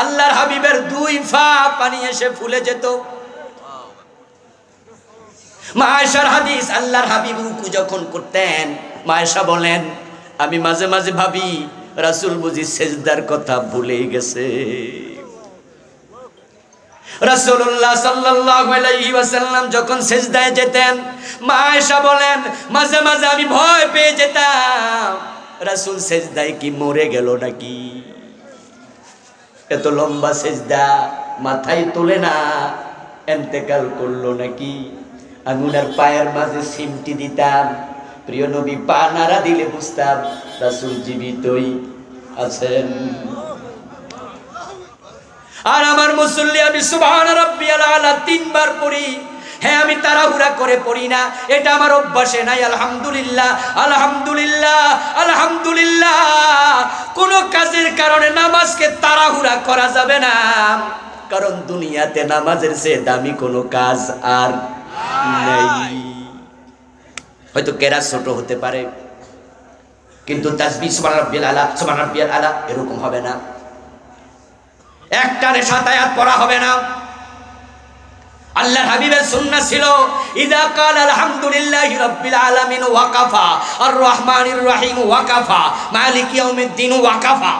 আল্লাহর হাবিবের 2 পা পানি এসে ফুলে যেত। মা আয়েশার হাদিস, আল্লাহর হাবিব রুকু যখন করতেন, মা আয়েশা বলেন, আমি মাঝে মাঝে ভাবি রাসূল বুঝি সেজদার কথা ভুলে গেছে। রাসূলুল্লাহ সাল্লাল্লাহু আলাইহি ওয়াসাল্লাম যখন সেজদায় যেতেন, মা আয়েশা বলেন, মাঝে মাঝে আমি ভয় পেয়ে যেতাম, রাসূল সেজদায় কি মরে গেল নাকি? এত লম্বা সেজদা মাথায় তোলে না, ইন্তেকাল করলো নাকি? আঙুলের পায়ের মাঝে সিমটি দিতাম, প্রিয় নবী পা নাড়া দিলে বুঝতাম রাসূল জীবিতই আছেন। আর আমার মুসল্লি, আমি সুবহান রাব্বিয়াল আলা 3 বার পড়ি। হ্যাঁ, আমি তাড়াহুড়া করে পড়ি না, এটা আমার অভ্যাসে নাই। আলহামদুলিল্লাহ, আলহামদুলিল্লাহ, আলহামদুলিল্লাহ। কোন কাজের কারণে নামাজকে তাড়াহুড়া করা যাবে না, কারণ দুনিয়াতে নামাজের চেয়ে দামি কোনো কাজ আর নাই। হয়তো কেরাত ছোট হতে পারে, কিন্তু তাসবিহ সুবহান রাব্বিয়াল আলা, সুবহান রাব্বিয়াল আলা এরকম হবে না। একটানে 7 আয়াত পড়া হবে না। আল্লাহর হাবিবের সুন্নাহ ছিল, ইযা ক্বালা আলহামদুলিল্লাহি রাব্বিল আলামিন ওয়াকাফা, আর রহমানির রহিম ওয়াকাফা, মালিক ইয়াউমিদ্দিন ওয়াকাফা।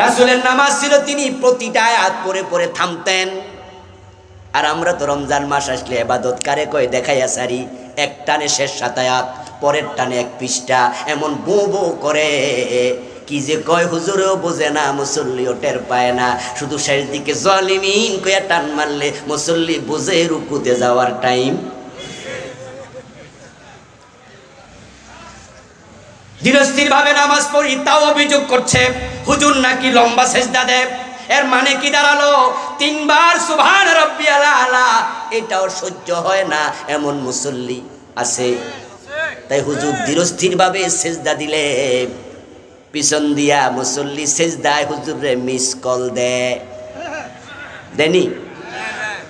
রাসূলের নামাজ ছিল, তিনি প্রতিটা আয়াত পড়ে পড়ে থামতেন। আর আমরা তো রমজান মাস আসলে ইবাদত কারে কয় দেখাইয়া সারি, একটানে শেষ 7 আয়াত পরের টানে 1 পৃষ্ঠা এমন বো বো করে, কি যে কয় হুজুরেও বোঝে না, মুসল্লিও টের পায় না। শুধু শেষ দিকে জালিমিন কইয়া টান মারলে মুসল্লি বুঝে রুকুতে যাওয়ার টাইম। ধীরস্থির ভাবে নামাজ পড়ি, তাও অভিযোগ করছে হুজুর নাকি লম্বা সেজদা দেয়। এর মানে কি দাঁড়ালো? 3 বার সুবহান রাব্বিয়াল আলা এটাও সহ্য হয় না এমন মুসল্লি আছে। তাই হুজুর ধীরস্থির ভাবে সেজদা দিলে পিছন দিয়া মুসল্লি সেজদায় হুজুরে মিস কল দেনি।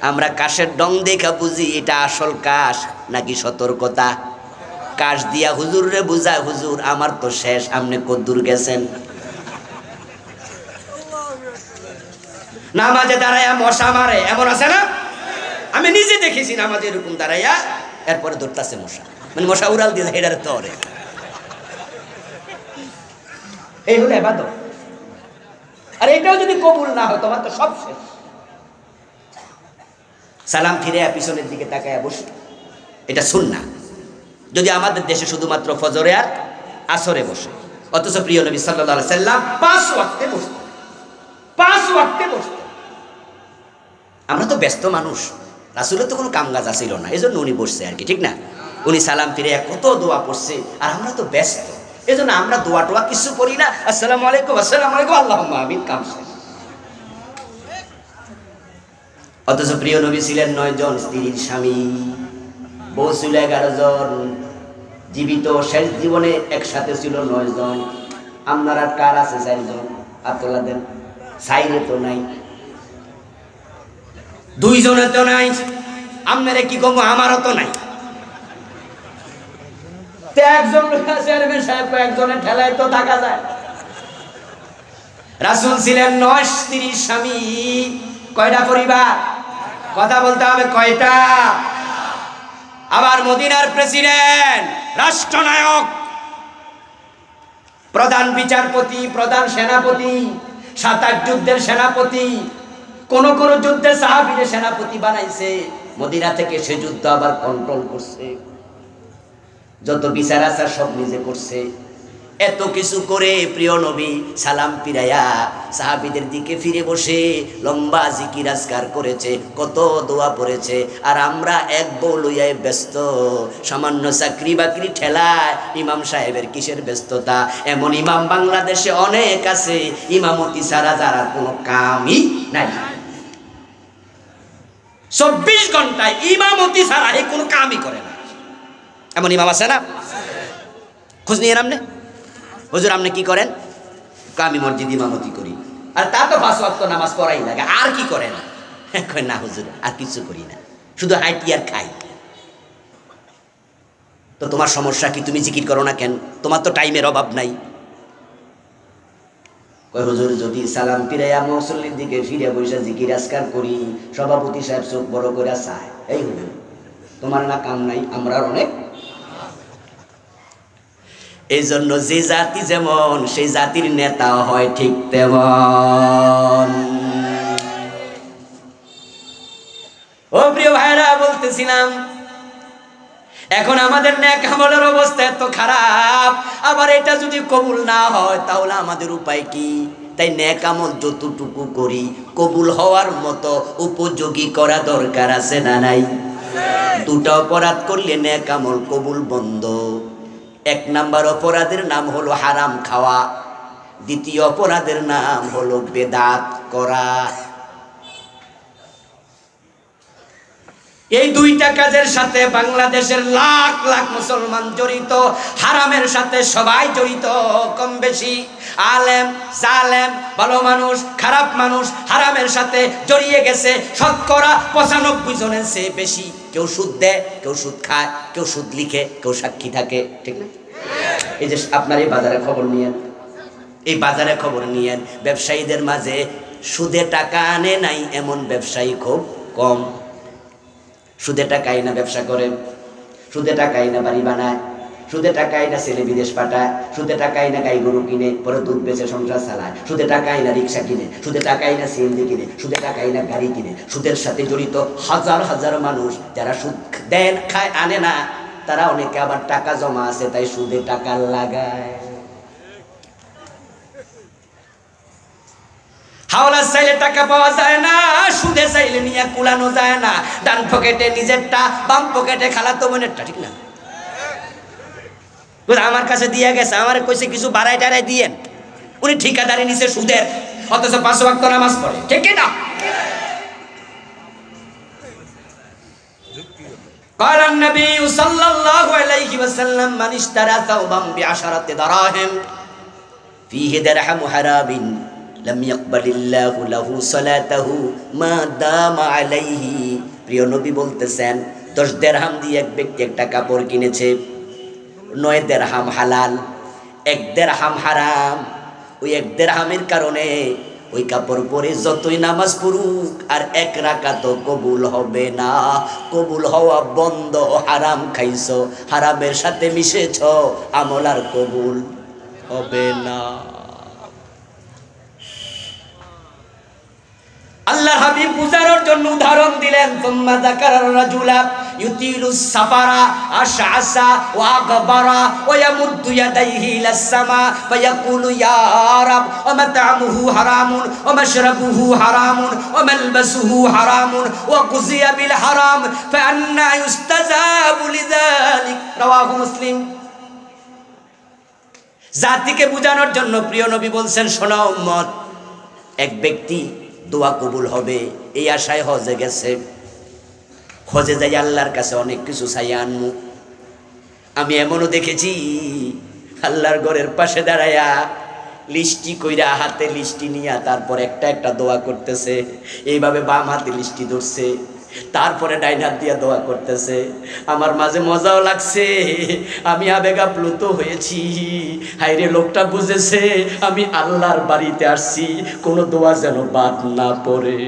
আমরা কাশের ডং দেখা বুঝি এটা আসল কাশ নাকি সতর্কতা। কাশ দিয়া হুজুরে বুঝায়, হুজুর আমার তো শেষ, আপনি কদ্দুর গেছেন। নামাজে দাঁড়াইয়া মশা মারে এমন আছে না? আমি নিজে দেখেছি নামাজে এরকম দাঁড়াইয়া, এরপরে ধরতেছে মশা, মানে মশা উড়াল দিয়ে হেডার তরে। এই হলো ইবাদত। আর এটাও যদি কবুল না হয় তোমার তো সব শেষ। সালাম ফিরে পিছনের দিকে তাকায়া বসে, এটা সুন্নাহ। যদি আমাদের দেশে শুধুমাত্র ফজরে আর আসরে বসে, অথচ প্রিয় নবী সাল্লাল্লাহু আলাইহি সাল্লাম 5 ওয়াক্তে বসতেন, 5 ওয়াক্তে বসতেন। আমরা তো ব্যস্ত মানুষ, রাসূলের তো কোনো কামকাজ ছিল না, এজন্য উনি বসছে আর কি, ঠিক না? উনি সালাম ফিরে কত দোয়া পড়ছে, আর আমরা তো ব্যস্ত, এজন্য আমরা দোয়া টোয়া কিছু করি না। আসসালামু আলাইকুম, আসসালামু আলাইকুম, আল্লাহুম্মা আমিন, কাম শেষ। অথচ প্রিয় নবী ছিলেন 9 জন স্ত্রীর স্বামী, বউ ছিল 11 জন, জীবিত শেষ জীবনে একসাথে ছিল 9 জন। আপনারা কার আছে 4 জন? আব্দুল্লাহ দেন। সাইরে তো নাই, 2 জনে তো নাই, আপনারে কি কম, আমারও তো নাই। তে একজন চেয়ারম্যান সাহেব একজনের ঠেলায় তো থাকা যায়। রাসূল ছিলেন 9 স্ত্রীর স্বামী। কয়টা পরিবার? কথা বলতে হবে, কয়টা? আবার মদিনার প্রেসিডেন্ট, রাষ্ট্রনায়ক, প্রধান বিচারপতি, প্রধান সেনাপতি, 7-8 যুদ্ধের সেনাপতি, কোন কোন যুদ্ধে সাহাবীদের সেনাপতি বানাইছে। মদিনা থেকে সে যুদ্ধ আবার কন্ট্রোল করছে, যত বিচার আচার সব নিজে করছে। এত কিছু করে প্রিয় নবী সালাম ফিরাইয়া সাহাবীদের দিকে ফিরে বসে লম্বা জিকির আজকার করেছে, কত দোয়া পড়েছে। আর আমরা এক বউ লইয়ায় ব্যস্ত, সামান্য চাকরি বাকরি ঠেলায় ইমাম সাহেবের কিসের ব্যস্ততা। এমন ইমাম বাংলাদেশে অনেক আছে, ইমামতি ছাড়া যারা কোনো কামই নাই। 24 ঘন্টায় ইমামতি ছাড়া এই কোনো কামই করে না, এমন ইমাম আছে না? খোঁজ নিয়ে নামনে, হুজুর আপনি কি করেন? আমি মসজিদ ইমামতি করি। আর তা তো 5 ওয়াক্ত নামাজ পড়াই লাগে, আর কি করেন? না হুজুর আর কিছু করি না, শুধু হাঁটি আর খাই। তো তোমার সমস্যা কি? তুমি জিকির করো না কেন? তোমার তো টাইমের অভাব নাই। কই হুজুর যদি সালাম ফিরাইয়া মুসল্লির দিকে ফিরে বসে জিকির আজকার করি, সভাপতি সাহেব চোখ বড় করে চায়, এই হুজুর তোমার না কাম নাই, আমরা অনেক। এই জন্য যে জাতি যেমন সেই জাতির নেতা হয় ঠিক তেমন। ও প্রিয় ভাইরা, বলতেছিলাম এখন আমাদের নেক আমলের অবস্থা এত খারাপ, আবার এটা যদি কবুল না হয় তাহলে আমাদের উপায় কি? তাই নেক আমল যতটুকু করি কবুল হওয়ার মতো উপযোগী করা দরকার আছে না নাই? 2টা অপরাধ করলে নেক আমল কবুল বন্ধ। 1 নাম্বার অপরাধের নাম হলো হারাম খাওয়া, 2য় অপরাধের নাম হলো বেদাত করা। এই 2টা কাজের সাথে বাংলাদেশের লাখ লাখ মুসলমান জড়িত, হারামের সাথে সবাই জড়িত কম বেশি। আলেম জালেম, ভালো মানুষ খারাপ মানুষ হারামের সাথে জড়িয়ে গেছে শতকরা 95 জনের চেয়ে বেশি। কেউ সুদ দেয়, কেউ সুদ খায়, কেউ সুদ লিখে, কেউ সাক্ষী থাকে, ঠিক না? এই যে আপনার এই বাজারে খবর নিয়েন, এই বাজারে খবর নিয়েন, ব্যবসায়ীদের মাঝে সুদে টাকা আনে নাই এমন ব্যবসায়ী খুব কম। সুদে টাকাই না ব্যবসা করে, সুদে টাকাই না বাড়ি বানায়, সুদে টাকাই না ছেলে বিদেশ পাঠায়, সুদে টাকাই না গাই গরু কিনে পরে দুধ বেচে সংসার চালায়, সুদে টাকাই না রিক্সা কিনে, সুদে টাকাই না সিএনজি কিনে, সুদে টাকাই না গাড়ি কিনে। সুদের সাথে জড়িত হাজার হাজার মানুষ যারা সুদ দেন খায় আনে না, তারা অনেকে আবার টাকা জমা আছে তাই সুদে টাকা লাগায়। হাওলা চাইলে টাকা পাওয়া যায় না, সুদে চাইলে নিয়ে কুলানো যায় না। ডান পকেটে নিজেরটা, বাম পকেটে খালাতো বোনেরটা, ঠিক না? আমার কাছে দিয়ে গেছে, আমার কইছে কিছু বাড়াই টাড়াই দিয়েন, উনি ঠিকাদারি নিছে সুদের, অথচ 5 ওয়াক্ত নামাজ পড়ে, ঠিক কি না? قال النبي صلى الله عليه وسلم من اشترى ثوبا ب10 دراهم فيه درهم حرام لم يقبل الله له صلاته ما دام عليه। প্রিয় নবী বলতেছেন 10 দিরহাম দিয়ে এক ব্যক্তি একটা কাপড় কিনেছে, 9 দিরহাম হালাল, 1 দিরহাম হারাম। ওই 1 দিরহামের কারণে ওই কাপড় পরে যতই নামাজ পড়ুক আর 1 রাকাতও কবুল হবে না, কবুল হওয়া বন্ধ। হারাম খাইছো, হারামের সাথে মিশেছ, আমল আর কবুল হবে না। আল্লাহর হাবিব বুঝানোর জন্য উদাহরণ দিলেন, সুম্মা যাকারা রাজুলা ইউতিলুস সাফারা আশআসা ওয়া আগবারা ওয়া ইয়ামুদ্দু ইয়াদাইহি ইলাস সামা ফায়াকুলু ইয়া রাব ওয়া মাতআমুহু হারামুন ওয়া মাশরাবুহু হারামুন ওয়া মালবাসুহু হারামুন ওয়া কুযিয়া বিল হারাম ফাআন্না ইউস্তাজাবু লিযালিক। রাওয়াহু মুসলিম। জাতিকে বুঝানোর জন্য প্রিয় নবী বলছেন, শোনো উম্মত, এক ব্যক্তি দোয়া কবুল হবে এই আশায় হজে গেছে, হজে যাই আল্লাহর কাছে অনেক কিছু চাই আনমু। আমি এমনও দেখেছি আল্লাহর ঘরের পাশে দাঁড়ায়া লিস্টি কইরা, হাতে লিস্টি নিয়া তারপর একটা একটা দোয়া করতেছে, এইভাবে বাম হাতে লিস্টি ধরছে, তারপরে ডাইন হাত দিয়া দোয়া করতেছে। আমার মাঝে মজাও লাগছে, আমি আবেগ আপ্লুত হয়েছি। হায়রে, লোকটা বুঝেছে আমি আল্লাহর বাড়িতে আসছি, কোনো দোয়া যেন বাদ না পড়ে।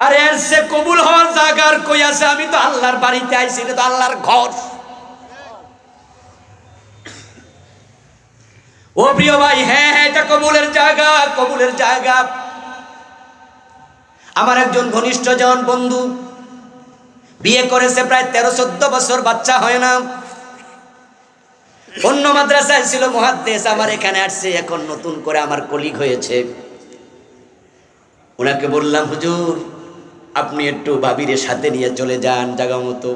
আরে এর সে কবুল হওয়ার জায়গার কই আছে? আমি তো আল্লাহর বাড়িতে আইছি, এটা তো আল্লাহর ঘর। ও প্রিয় ভাই, হ্যাঁ হ্যাঁ, এটা কবুলের জায়গা, কবুলের জায়গা। আমার একজন ঘনিষ্ঠ জন বন্ধু বিয়ে করেছে, প্রায় 13-14 বছর, বাচ্চা হয় না। অন্য মাদ্রাসায় ছিল মুহাদ্দিস, আমার এখানে আসছে, এখন নতুন করে আমার কলিগ হয়েছে। ওনাকে বললাম, হুজুর আপনি একটু ভাবিরে সাথে নিয়ে চলে যান জায়গা মতো,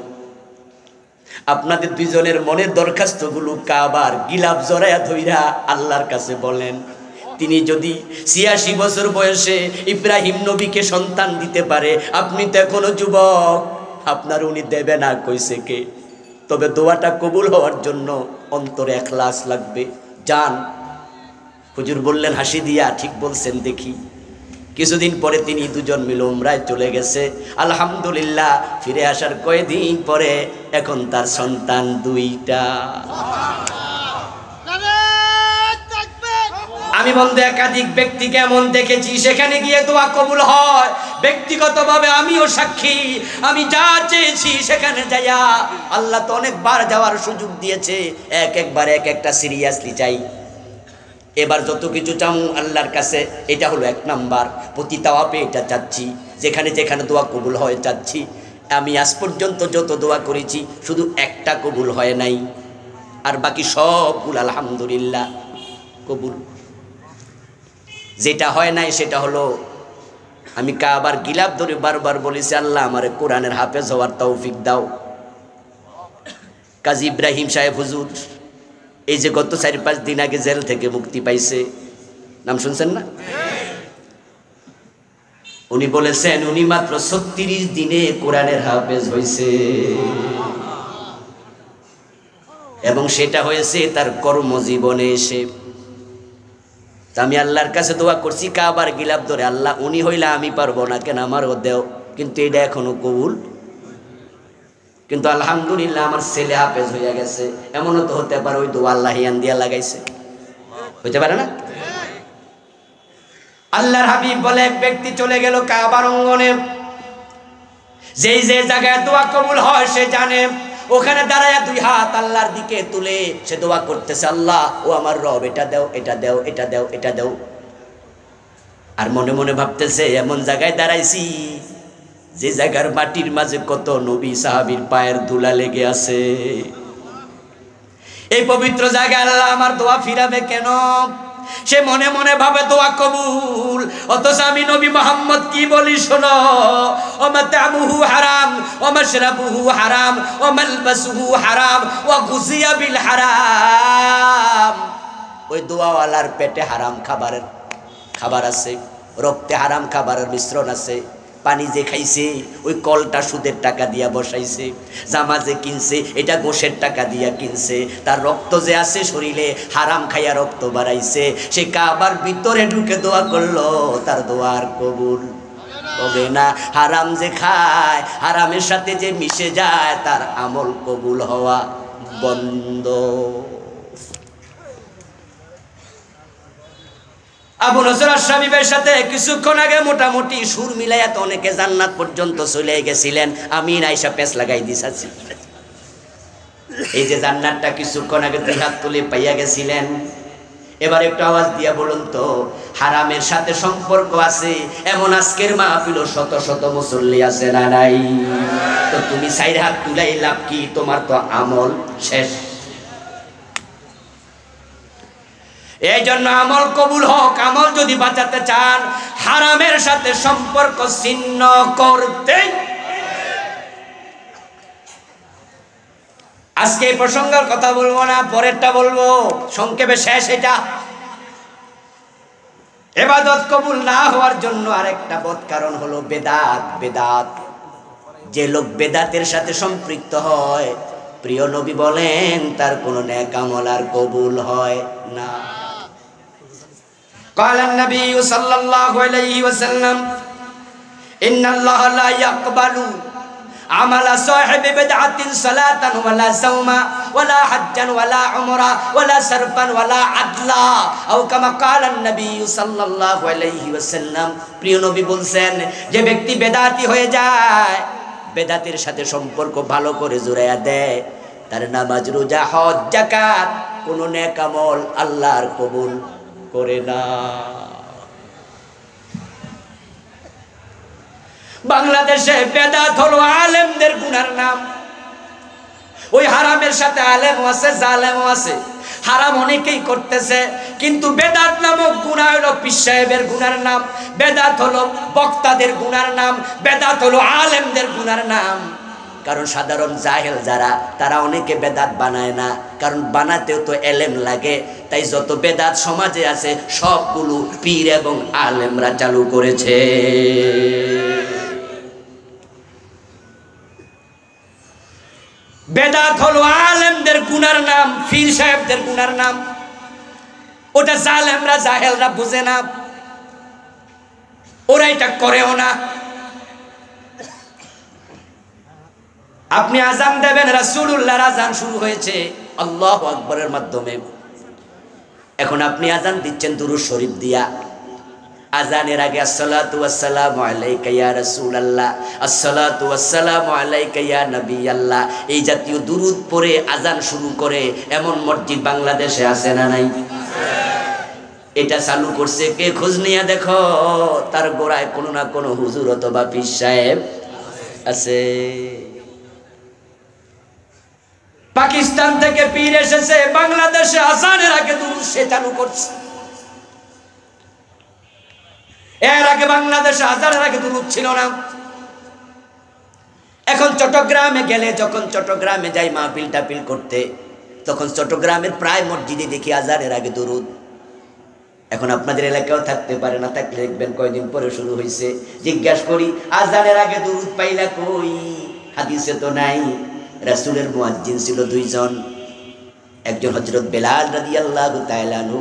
আপনাদের দুইজনের মনের দরখাস্তগুলো কাবার গিলাফ জড়ায়া ধইরা আল্লাহর কাছে বলেন। তিনি যদি 86 বছর বয়সে ইব্রাহিম নবীকে সন্তান দিতে পারে, আপনি তো এখনো যুবক, আপনার উনি দেবে না কইছে কে? তবে দোয়াটা কবুল হওয়ার জন্য অন্তরে ইখলাস লাগবে। যান। হুজুর বললেন হাসি দিয়া, ঠিক বলছেন দেখি। কিছুদিন পরে তিনি দুজন মিলে উমরায় চলে গেছে। আলহামদুলিল্লাহ, ফিরে আসার কয়েকদিন পরে এখন তার সন্তান 2টা। আমি বন্ধু একাধিক ব্যক্তিকে এমন দেখেছি, সেখানে গিয়ে দোয়া কবুল হয়। ব্যক্তিগতভাবে আমিও সাক্ষী, আমি যা চেয়েছি সেখানে যাইয়া আল্লাহ তো অনেকবার যাওয়ার সুযোগ দিয়েছে, একবার এক একটা সিরিয়াসলি চাই। এবার যত কিছু চাও আল্লাহর কাছে, এটা হলো 1 নাম্বার। প্রতি তাওয়াফে এটা চাচ্ছি, যেখানে যেখানে দোয়া কবুল হয় চাচ্ছি। আমি আজ পর্যন্ত যত দোয়া করেছি শুধু একটা কবুল হয় নাই, আর বাকি সবগুলো আলহামদুলিল্লাহ কবুল। যেটা হয় নাই সেটা হলো, আমি কাবার গিলাফ ধরে বারবার বলেছি, আল্লাহ আমারে কোরআনের হাফেজ হওয়ার তৌফিক দাও। কাজী ইব্রাহিম সাহেব হুজুর, এই যে গত 4-5 দিন আগে জেল থেকে মুক্তি পাইছে, নাম শুনছেন না? উনি বলেছেন উনি মাত্র 36 দিনে কোরআনের হাফেজ হয়েছে, এবং সেটা হয়েছে তার কর্মজীবনে এসে। আমি আল্লাহর কাছে দোয়া করছি কাবার গিলাফ ধরে, আল্লাহ উনি হইলে আমি পারবো না, কেন আমারও দেও, কিন্তু এটা এখনো কবুল। কিন্তু আলহামদুলিল্লাহ আমার ছেলে হাফেজ হয়ে গেছে। এমনও তো হতে পারে ওই দোয়া আল্লাহ হিয়ান দিয়া লাগাইছে, হইতে পারে না? আল্লাহর হাবিব বলে, এক ব্যক্তি চলে গেল কাবার অঙ্গনে, যেই যে জায়গায় দোয়া কবুল হয় সে জানে, ওখানে দাঁড়ায় 2 হাত আল্লাহর দিকে তুলে সে দোয়া করতেছে, আল্লাহ ও আমার রব, এটা দাও, এটা দাও, এটা দাও, এটা দাও। আর মনে মনে ভাবতেছে, এমন জায়গায় দাঁড়াইছি যে জায়গার মাটির মাঝে কত নবী সাহাবীর পায়ের ধুলা লেগে আছে, এই পবিত্র জায়গায় আল্লাহ আমার দোয়া ফিরাবে কেন? সে মনে মনে ভাবে দোয়া কবুল, অথচ আমি নবী মুহাম্মদ কি বলি শোনো, ওয়া মাতামুহু হারাম ওয়া মাশরাবুহু হারাম ওয়া মালবাসুহু হারাম ওয়া গুযিয়া বিল হারাম। ওই দোয়াওয়ালার পেটে হারাম খাবার আছে, রক্তে হারাম খাবারের মিশ্রণ আছে, পানি যে খাইছে ওই কলটা সুদের টাকা দিয়া বসাইছে, জামা যে কিনছে এটা গোশের টাকা দিয়া কিনছে, তার রক্ত যে আছে শরীরে হারাম খাইয়া রক্ত বাড়াইছে, সে কাবার ভিতরে ঢুকে দোয়া করলো, তার দোয়ার কবুল হবে না। হারাম যে খায়, হারামের সাথে যে মিশে যায়, তার আমল কবুল হওয়া বন্ধ। আবু নসর আশ-শামীর সাথে কিছুক্ষণ আগে মোটামুটি সুর মিলাইয়া তো অনেকে জান্নাত পর্যন্ত চলে গেছিলেন, আমি আইসা পেঁচ লাগাই দিছি। এই যে জান্নাতটা কিছুক্ষণ আগে দুই হাত তুলে পাইয়া গেছিলেন, এবার একটু আওয়াজ দিয়া বলুন তো, হারামের সাথে সম্পর্ক আছে এমন আজকের মাহফিল শত শত মুসল্লি আছে না নাই? তো তুমি চাইর হাত তুলাই লাভ কি? তোমার তো আমল শেষ। এই জন্য আমল কবুল হোক, আমল যদি বাঁচাতে চান হারামের সাথে সম্পর্ক ছিন্ন করতে। আজকে এই প্রসঙ্গের কথা বলবো না, পরেরটা বলবো, সংক্ষেপে শেষ। এটা ইবাদত কবুল না হওয়ার জন্য আরেকটা বদ কারণ হলো বেদাত। যে লোক বেদাতের সাথে সম্পৃক্ত হয়, প্রিয় নবী বলেন তার কোনো নেক আমল আর কবুল হয় না। قال النبي صلى الله عليه وسلم إن الله لا يقبل عمل صاحب بدعة صلاة ولا صوما ولا حجا ولا عمرة ولا صرفا ولا عدلا أو كما قال النبي صلى الله عليه وسلم। প্রিয় নবী বলছেন, যে ব্যক্তি বেদাতি হয়ে যায়, বেদাতের সাথে সম্পর্ক ভালো করে জোড়াইয়া দেয়, তার নামাজ রোজা হজ যাকাত কোন নেক আমল আল্লাহর কবুল করে না। বাংলাদেশে বেদাত হলো আলেমদের গুনার নাম। ওই হারামের সাথে আলেমও আছে, জালেমও আছে। হারাম অনেকেই করতেছে, কিন্তু বেদাত নামক গুনাহ হলো পীর সাহেবের গুনার নাম, বেদাত হলো বক্তাদের গুনার নাম, বেদাত হলো আলেমদের গুনার নাম। কারণ সাধারণ জাহেল যারা, তারা অনেকে বেদাত বানায় না, কারণ বানাতেও তো এলেম লাগে। তাই যত বেদাত সমাজে আছে সবগুলো পীর এবং আলেমরা চালু করেছে। বেদাত হলো আলেমদের গুনার নাম, পীর সাহেবদের গুনার নাম। ওটা জালেমরা জাহেলরা বুঝে না, ওরা এটা করেও না। আপনি আজান দেবেন, রাসূলুল্লাহর আজান শুরু হয়েছে আল্লাহু আকবারের মাধ্যমে। এখন আপনি আজান দিচ্ছেন দুরূদ শরীফ দিয়া। আজানের আগে আসসালাতু ওয়াসসালামু আলাইকা ইয়া রাসূলুল্লাহ, আসসালাতু ওয়াসসালামু আলাইকা ইয়া নবিয়াল্লাহ, এই জাতীয় দুরূদ পড়ে আজান শুরু করে এমন মসজিদ বাংলাদেশে আছে না নাই? এটা চালু করছে কে? খোঁজ নিয়ে দেখো, তার গোড়ায় কোনো না কোনো হুজুর অথবা পীর সাহেব আছে। পাকিস্তান থেকে পীর এসেছে, বাংলাদেশে আজানের আগে দুরূদ সে চালু করছে। এর আগে বাংলাদেশে আজানের আগে দুরূদ ছিল না। এখন চট্টগ্রামে গেলে, যখন চট্টগ্রামে যাই মাহফিল টাফিল করতে, তখন চট্টগ্রামের প্রায় মসজিদে দেখি আজানের আগে দুরূদ। এখন আপনাদের এলাকাও থাকতে পারে, না থাকলে দেখবেন কয়দিন পরে শুরু হয়েছে। জিজ্ঞাসা করি, আজানের আগে দুরূদ পাইলা কই? হাদিসে তো নাই। রাসূলের মুয়াজ্জিন ছিল দুইজন, একজন হযরত বেলাল রাদিয়াল্লাহু তাআলা আনহু,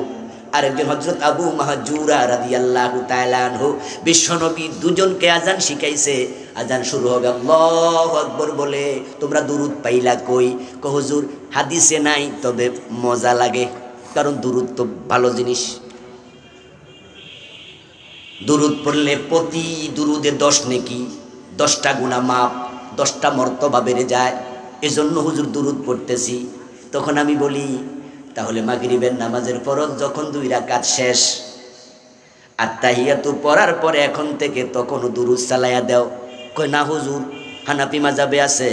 আর একজন হযরত আবু মাহজুরা রাদিয়াল্লাহু তাআলা আনহু। বিশ্বনবী দুজনকে আজান শিখাইছে। আজান শুরু হবে আল্লাহু আকবার বলে, তোমরা দুরূদ পাইলা কই? কো হুজুর হাদিসে নাই, তবে মজা লাগে, কারণ দুরূদ তো ভালো জিনিস। দুরূদ পড়লে প্রতি দুরুদে 10 নেকি, 10টা গুনাহ মাপ, 10টা মর্তবা বেড়ে যায়। এজন্য হুজুর দুরূদ পড়তেছি। তখন আমি বলি, তাহলে মাগরিবের নামাজের ফরজ যখন 2 রাকাত শেষ, আত্তাহিয়াতু পড়ার পরে এখন থেকে তখনও দুরূদ চালায়া দাও। কয় না হুজুর, হানাফি মাযহাবে আছে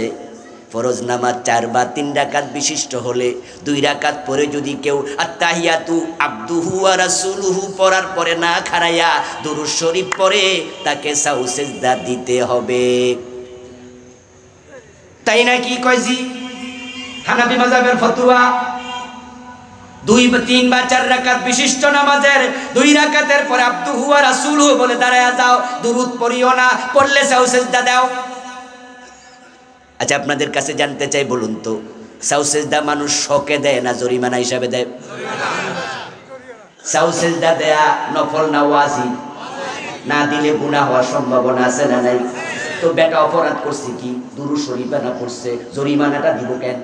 ফরজ নামাজ 4 বা 3 রাকাত বিশিষ্ট হলে 2 রাকাত পরে যদি কেউ আত্তাহিয়াতু আবদুহু ওয়া রাসূলুহু পড়ার পরে না খাড়াইয়া দুরূদ শরীফ পড়ে তাকে সাউ সিজদা দিতে হবে। তাই নাকি? কয়জি হানাফি মাযহাবের ফতোয়া 2 বা 3 বা 4 রাকাত বিশিষ্ট নামাজের 2 রাকাতের পরে আবদুহু ওয়া রাসূলুহু বলে দাঁড়ায়া যাও, দুরূদ পড়িও না, পড়লে সাউ সিজদা দাও। আচ্ছা, আপনাদের কাছে জানতে চাই, বলুন তো সাউ সিজদা মানুষ শকে দেয় না জরিমানা হিসাবে দেয়? সাউ সিজদা দেয়া নফল না ওয়াজিব? না দিলে গুনাহ হওয়ার সম্ভাবনা আছে না নাই? তো বেটা অপরাধ করছে কি? দুরূদ শরীফ না পড়ছে, জরিমানাটা দিব কেন?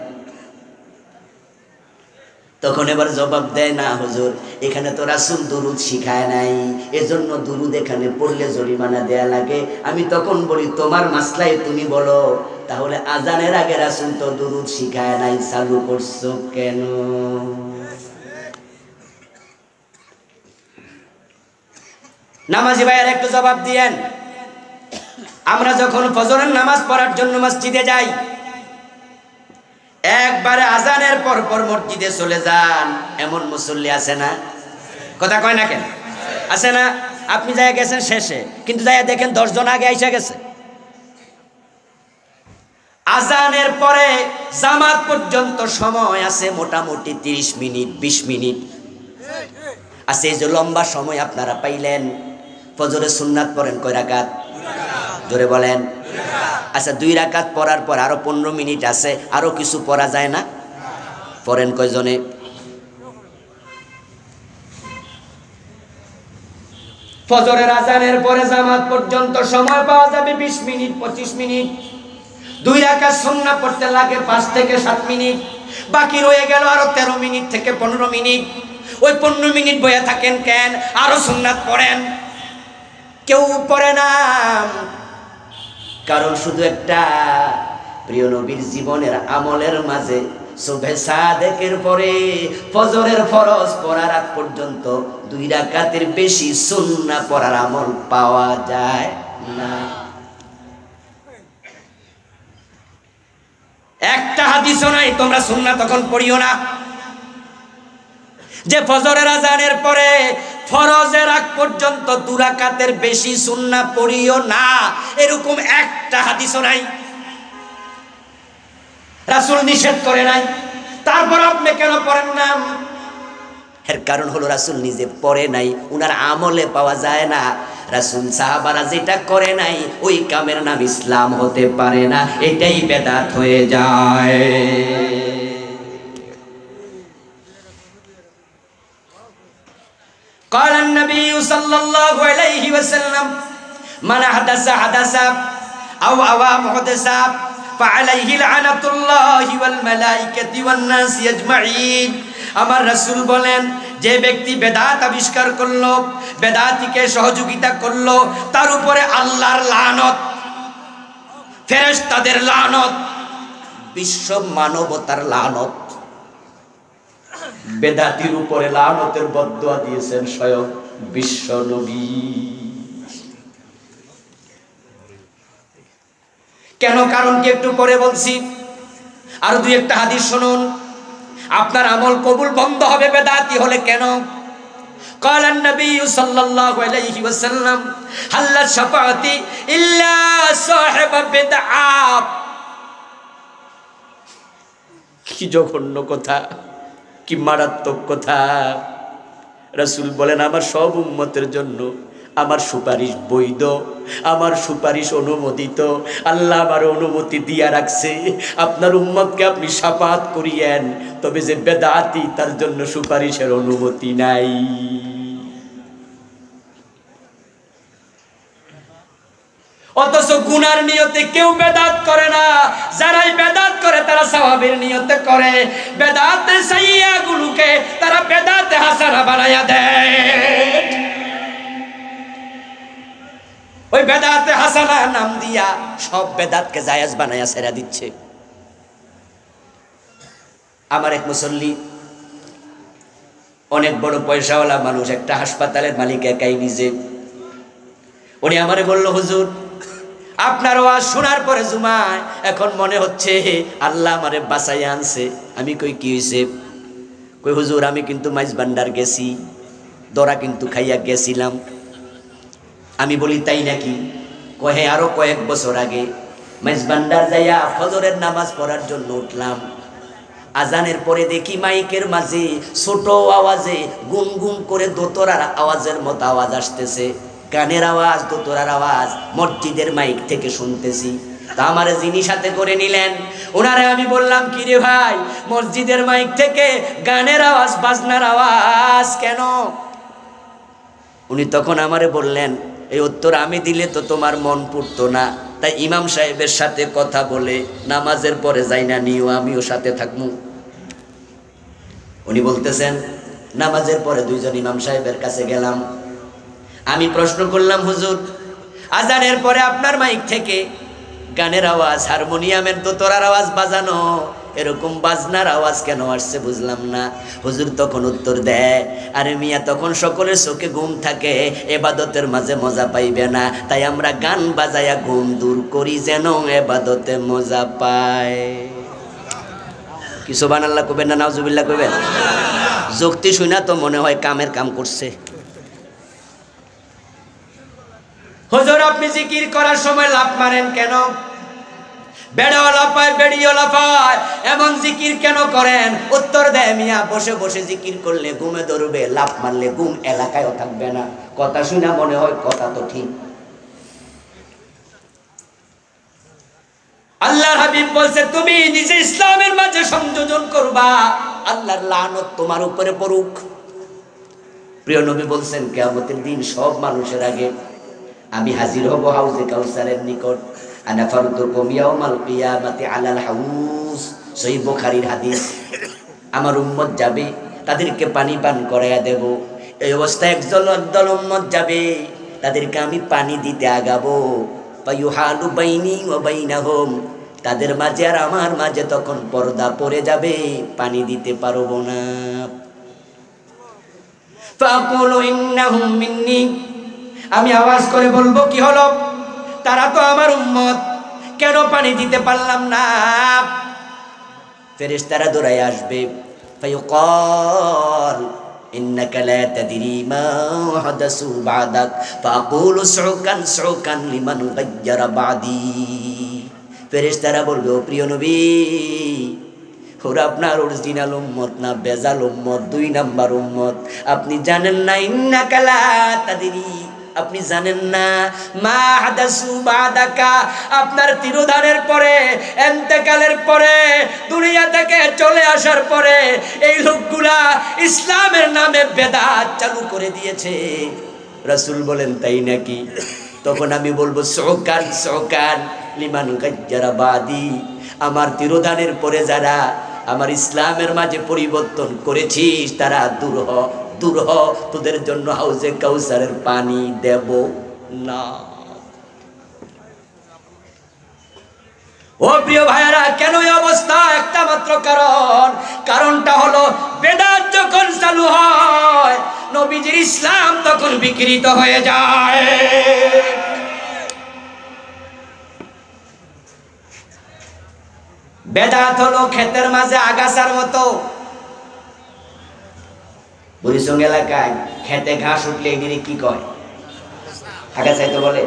তখন এবার জবাব দেয়, না হুজুর, এখানে তো রাসূল দুরূদ শিখায় নাই, এজন্য দুরূদ এখানে পড়লে জরিমানা দেয়া লাগে। আমি তখন বলি, তোমার মাসলায় তুমি বলো, তাহলে আজানের আগে রাসূল তো দুরূদ শিখায় নাই, চালু করছো কেন? নামাজি ভাইয়ের একটু জবাব দিয়েন। আমরা যখন ফজরের নামাজ পড়ার জন্য মসজিদে যাই, একবারে আজানের পর পর মসজিদে চলে যান, এমন মুসল্লি আছে না? কথা কয় না কেন? আছে না? আপনি যাই গেছেন শেষে, কিন্তু যাই দেখেন 10 জন আগে আইসা গেছে। আজানের পরে জামাত পর্যন্ত সময় আছে মোটামুটি 30 মিনিট 20 মিনিট আছে। এই যে লম্বা সময় আপনারা পাইলেন, ফজরের সুন্নাত পড়েন কয় রাকাত? জোরে বলেন। আচ্ছা, 2 রাকাত পড়ার পর আরো 15 মিনিট আছে, আরো কিছু পড়া যায় না? পড়েন কয়জনে? ফজরের আজানের পরে জামাত পর্যন্ত সময় পাওয়া যাবে 20 মিনিট 25 মিনিট। 2 রাকাত সুন্নাত পড়তে লাগে 5 থেকে 7 মিনিট, বাকি রয়ে গেল আরো 13 মিনিট থেকে 15 মিনিট। ওই 15 মিনিট বসে থাকেন কেন? আরো সুন্নাত পড়েন। কেউ পড়ে না, কারণ শুধু একটা, প্রিয় নবীর জীবনের আমলের মাঝে সুবহে সাদেকের পরে ফজরের ফরজ পড়ার আগ পর্যন্ত 2 রাকাতের বেশি সুন্নাত পড়ার আমল পাওয়া যায় না। একটা হাদিসও নাই তোমরা সুন্নাত তখন পড়িও না, যে ফজরের আজানের পরে ফরজের আগ পর্যন্ত 2 রাকাতের বেশি সুন্নাত পড়িও না, এরকম একটা হাদিসও নাই। রাসূল নিষেধ করে নাই, তারপর আপনি কেন পড়েন না? এর কারণ হলো রাসূল নিজে পড়ে নাই, উনার আমলে পাওয়া যায় না। রাসূল সাহাবারা যেটা করে নাই, ওই কামের নাম ইসলাম হতে পারে না, এটাই বেদাত হয়ে যায়। قال النبي صلى الله عليه وسلم من حدث حدثا أو أوى محدثا فعليه لعنة الله والملائكة والناس أجمعين। আমার রাসূল বলেন, যে ব্যক্তি বেদাত আবিষ্কার করলো, বেদাতীকে সহযোগিতা করলো, তার উপরে আল্লাহর লানত, ফেরেশতাদের লানত, বিশ্ব মানবতার লানত। বেদাতির উপরে লানতের বদদুয়া দিয়েছেন স্বয়ং বিশ্ব নবী। কেন? কারণ কি একটু পরে বলছি, আর 2-1টা হাদিস শুনুন। আপনার আমল কবুল বন্ধ হবে বেদাতি হলে। কেন? قال النبي صلى الله عليه وسلم هل الشفاعة إلا صاحب بدعة। কি জঘন্য কথা, কি মারাত্মক কথা। রাসূল বলেন, আমার সব উম্মতের জন্য আমার সুপারিশ বৈধ, আমার সুপারিশ অনুমোদিত। আল্লাহ আমার অনুমতি দিয়া রাখছে, আপনার উম্মতকে আপনি শাফাআত করিয়েন, তবে যে বেদাতি তার জন্য সুপারিশের অনুমতি নাই। অথচ গুনার নিয়তে কেউ বেদাত করে না, যারাই বেদাত করে তারা সওয়াবের নিয়তে করে। বেদাতে সাইয়্যা গুলোকে তারা বেদাতে হাসানা বানায়া দেয়। ওই বেদাতে হাসানা নাম দিয়া সব বেদাতকে জায়েজ বানায়া ছেড়ে দিচ্ছে। আমার এক মুসল্লি, অনেক বড় পয়সাওয়ালা মানুষ, একটা হাসপাতালের মালিক, একাই নিজে। উনি আমারে বলল, হুজুর আপনার ওয়াজ শোনার পরে জুমায় এখন মনে হচ্ছে আল্লাহ আমারে বাঁচাইয়া আনছে। আমি কই কি হইছে? কই হুজুর আমি কিন্তু মাইজ ভান্ডার গেছি, দরা কিন্তু খাইয়া গেছিলাম। আমি বলি তাই নাকি? কহে আরো কয়েক বছর আগে মাইজ ভান্ডার যাইয়া ফজরের নামাজ পড়ার জন্য উঠলাম। আজানের পরে দেখি মাইকের মাঝে ছোট আওয়াজে গুনগুন করে দোতরার আওয়াজের মতো আওয়াজ আসতেছে, গানের আওয়াজ, দোতরার আওয়াজ মসজিদের মাইক থেকে শুনতেছি। তা আমার যিনি সাথে করে নিলেন ওনারে আমি বললাম, কি রে ভাই, মসজিদের মাইক থেকে গানের আওয়াজ, বাজনার আওয়াজ কেন? উনি তখন আমারে বললেন, এই উত্তর আমি দিলে তো তোমার মন পুড়তো না, তাই ইমাম সাহেবের সাথে কথা বলে নামাজের পরে যাই না নিও, আমিও সাথে থাকবো। উনি বলতেছেন নামাজের পরে দুইজন ইমাম সাহেবের কাছে গেলাম। আমি প্রশ্ন করলাম, হুজুর আজানের পরে আপনার মাইক থেকে গানের আওয়াজ, হারমোনিয়ামের দোতরার আওয়াজ বাজানো, এরকম বাজনার আওয়াজ কেন আসছে বুঝলাম না। হুজুর তখন উত্তর দেয়, আরে মিয়া তখন সকলের চোখে ঘুম থাকে, এবাদতের মাঝে মজা পাইবে না, তাই আমরা গান বাজায়া ঘুম দূর করি যেন এবাদতে মজা পায়। কি সুবহানাল্লাহ কইবেন না নাউজুবিল্লাহ কইবেন? যুক্তি শুনা তো মনে হয় কামের কাম করছে। হুজুর আপনি জিকির করার সময় লাফ মারেন কেন? বেড়াও লাফায়, বেড়িও লাফায়, এমন জিকির কেন করেন? উত্তর দেয়, মিয়া বসে বসে জিকির করলে ঘুমে ধরবে, লাফ মারলে ঘুম এলাকায়ও থাকবে না। কথা শুনা মনে হয় কথা তো ঠিক। আল্লাহর হাবিব বলছে, তুমি নিজে ইসলামের মাঝে সংযোজন করবা, আল্লাহর লানত তোমার উপরে পড়ুক। প্রিয় নবী বলছেন, কিয়ামতের দিন সব মানুষের আগে আমি হাজির হব হাউজে কাউসারের নিকট। আনা ফারুতুকুম ইয়াউমাল কিয়ামাতি আলাল হাউজ, সহিহ বুখারীর হাদিস। আমার উম্মত যাবে, তাদেরকে পানি পান করাইয়া দেব। এই অবস্থায় একদল উম্মত যাবে, তাদেরকে আমি পানি দিতে আগাবো। ফায়ুহালু বাইনি ওয়া বাইনাহুম, তাদের মাঝে আর আমার মাঝে তখন পর্দা পড়ে যাবে, পানি দিতে পারবো না। ফাকুলু ইন্নাহুম মিন্নি, আমি আওয়াজ করে বলবো, কি হলো, তারা তো আমার উম্মত, কেন পানি দিতে পারলাম না? ফেরেশতারা দৌড়ায় আসবে, ফায়ুকাল ইন্নাকা লা তাদরি মা হাদাসু বাদাক ফাকুলু সুকান সুকান লিমান গায়্যারা বাদি। ফেরেশতারা বলবে, ও প্রিয় নবী, ওরা আপনার অরিজিনাল উম্মত না, বেজাল উম্মত, 2 নাম্বার উম্মত। আপনি জানেন না, ইন্নাকা লা তাদরি, আপনি জানেন না, মা হাদাসু বাদাকা, আপনার তিরোধানের পরে, ইন্তেকালের পরে, দুনিয়া থেকে চলে আসার পরে এই লোকগুলা ইসলামের নামে বেদাত চালু করে দিয়েছে। রাসূল বলেন, তাই নাকি? তখন আমি বলবো, সুকান সুকান লিমান গায়্যারা বাদি, আমার তিরোধানের পরে যারা আমার ইসলামের মাঝে পরিবর্তন করেছিস, তারা দূর হ, দূর হ, তোদের জন্য হাউজে কাউসারের পানি দেব না। ও প্রিয় ভাইয়েরা, কেন এই অবস্থা? একটা মাত্র কারণ, কারণটা হলো বেদাত যখন চালু হয়, নবীজির ইসলাম তখন বিকৃত হয়ে যায়। বেদাত হলো ক্ষেতের মাঝে আগাছার মতো। বুড়িসং এলাকায় খেতে ঘাস উঠলে এগুলি কি কয়? আগাছাই তো বলে।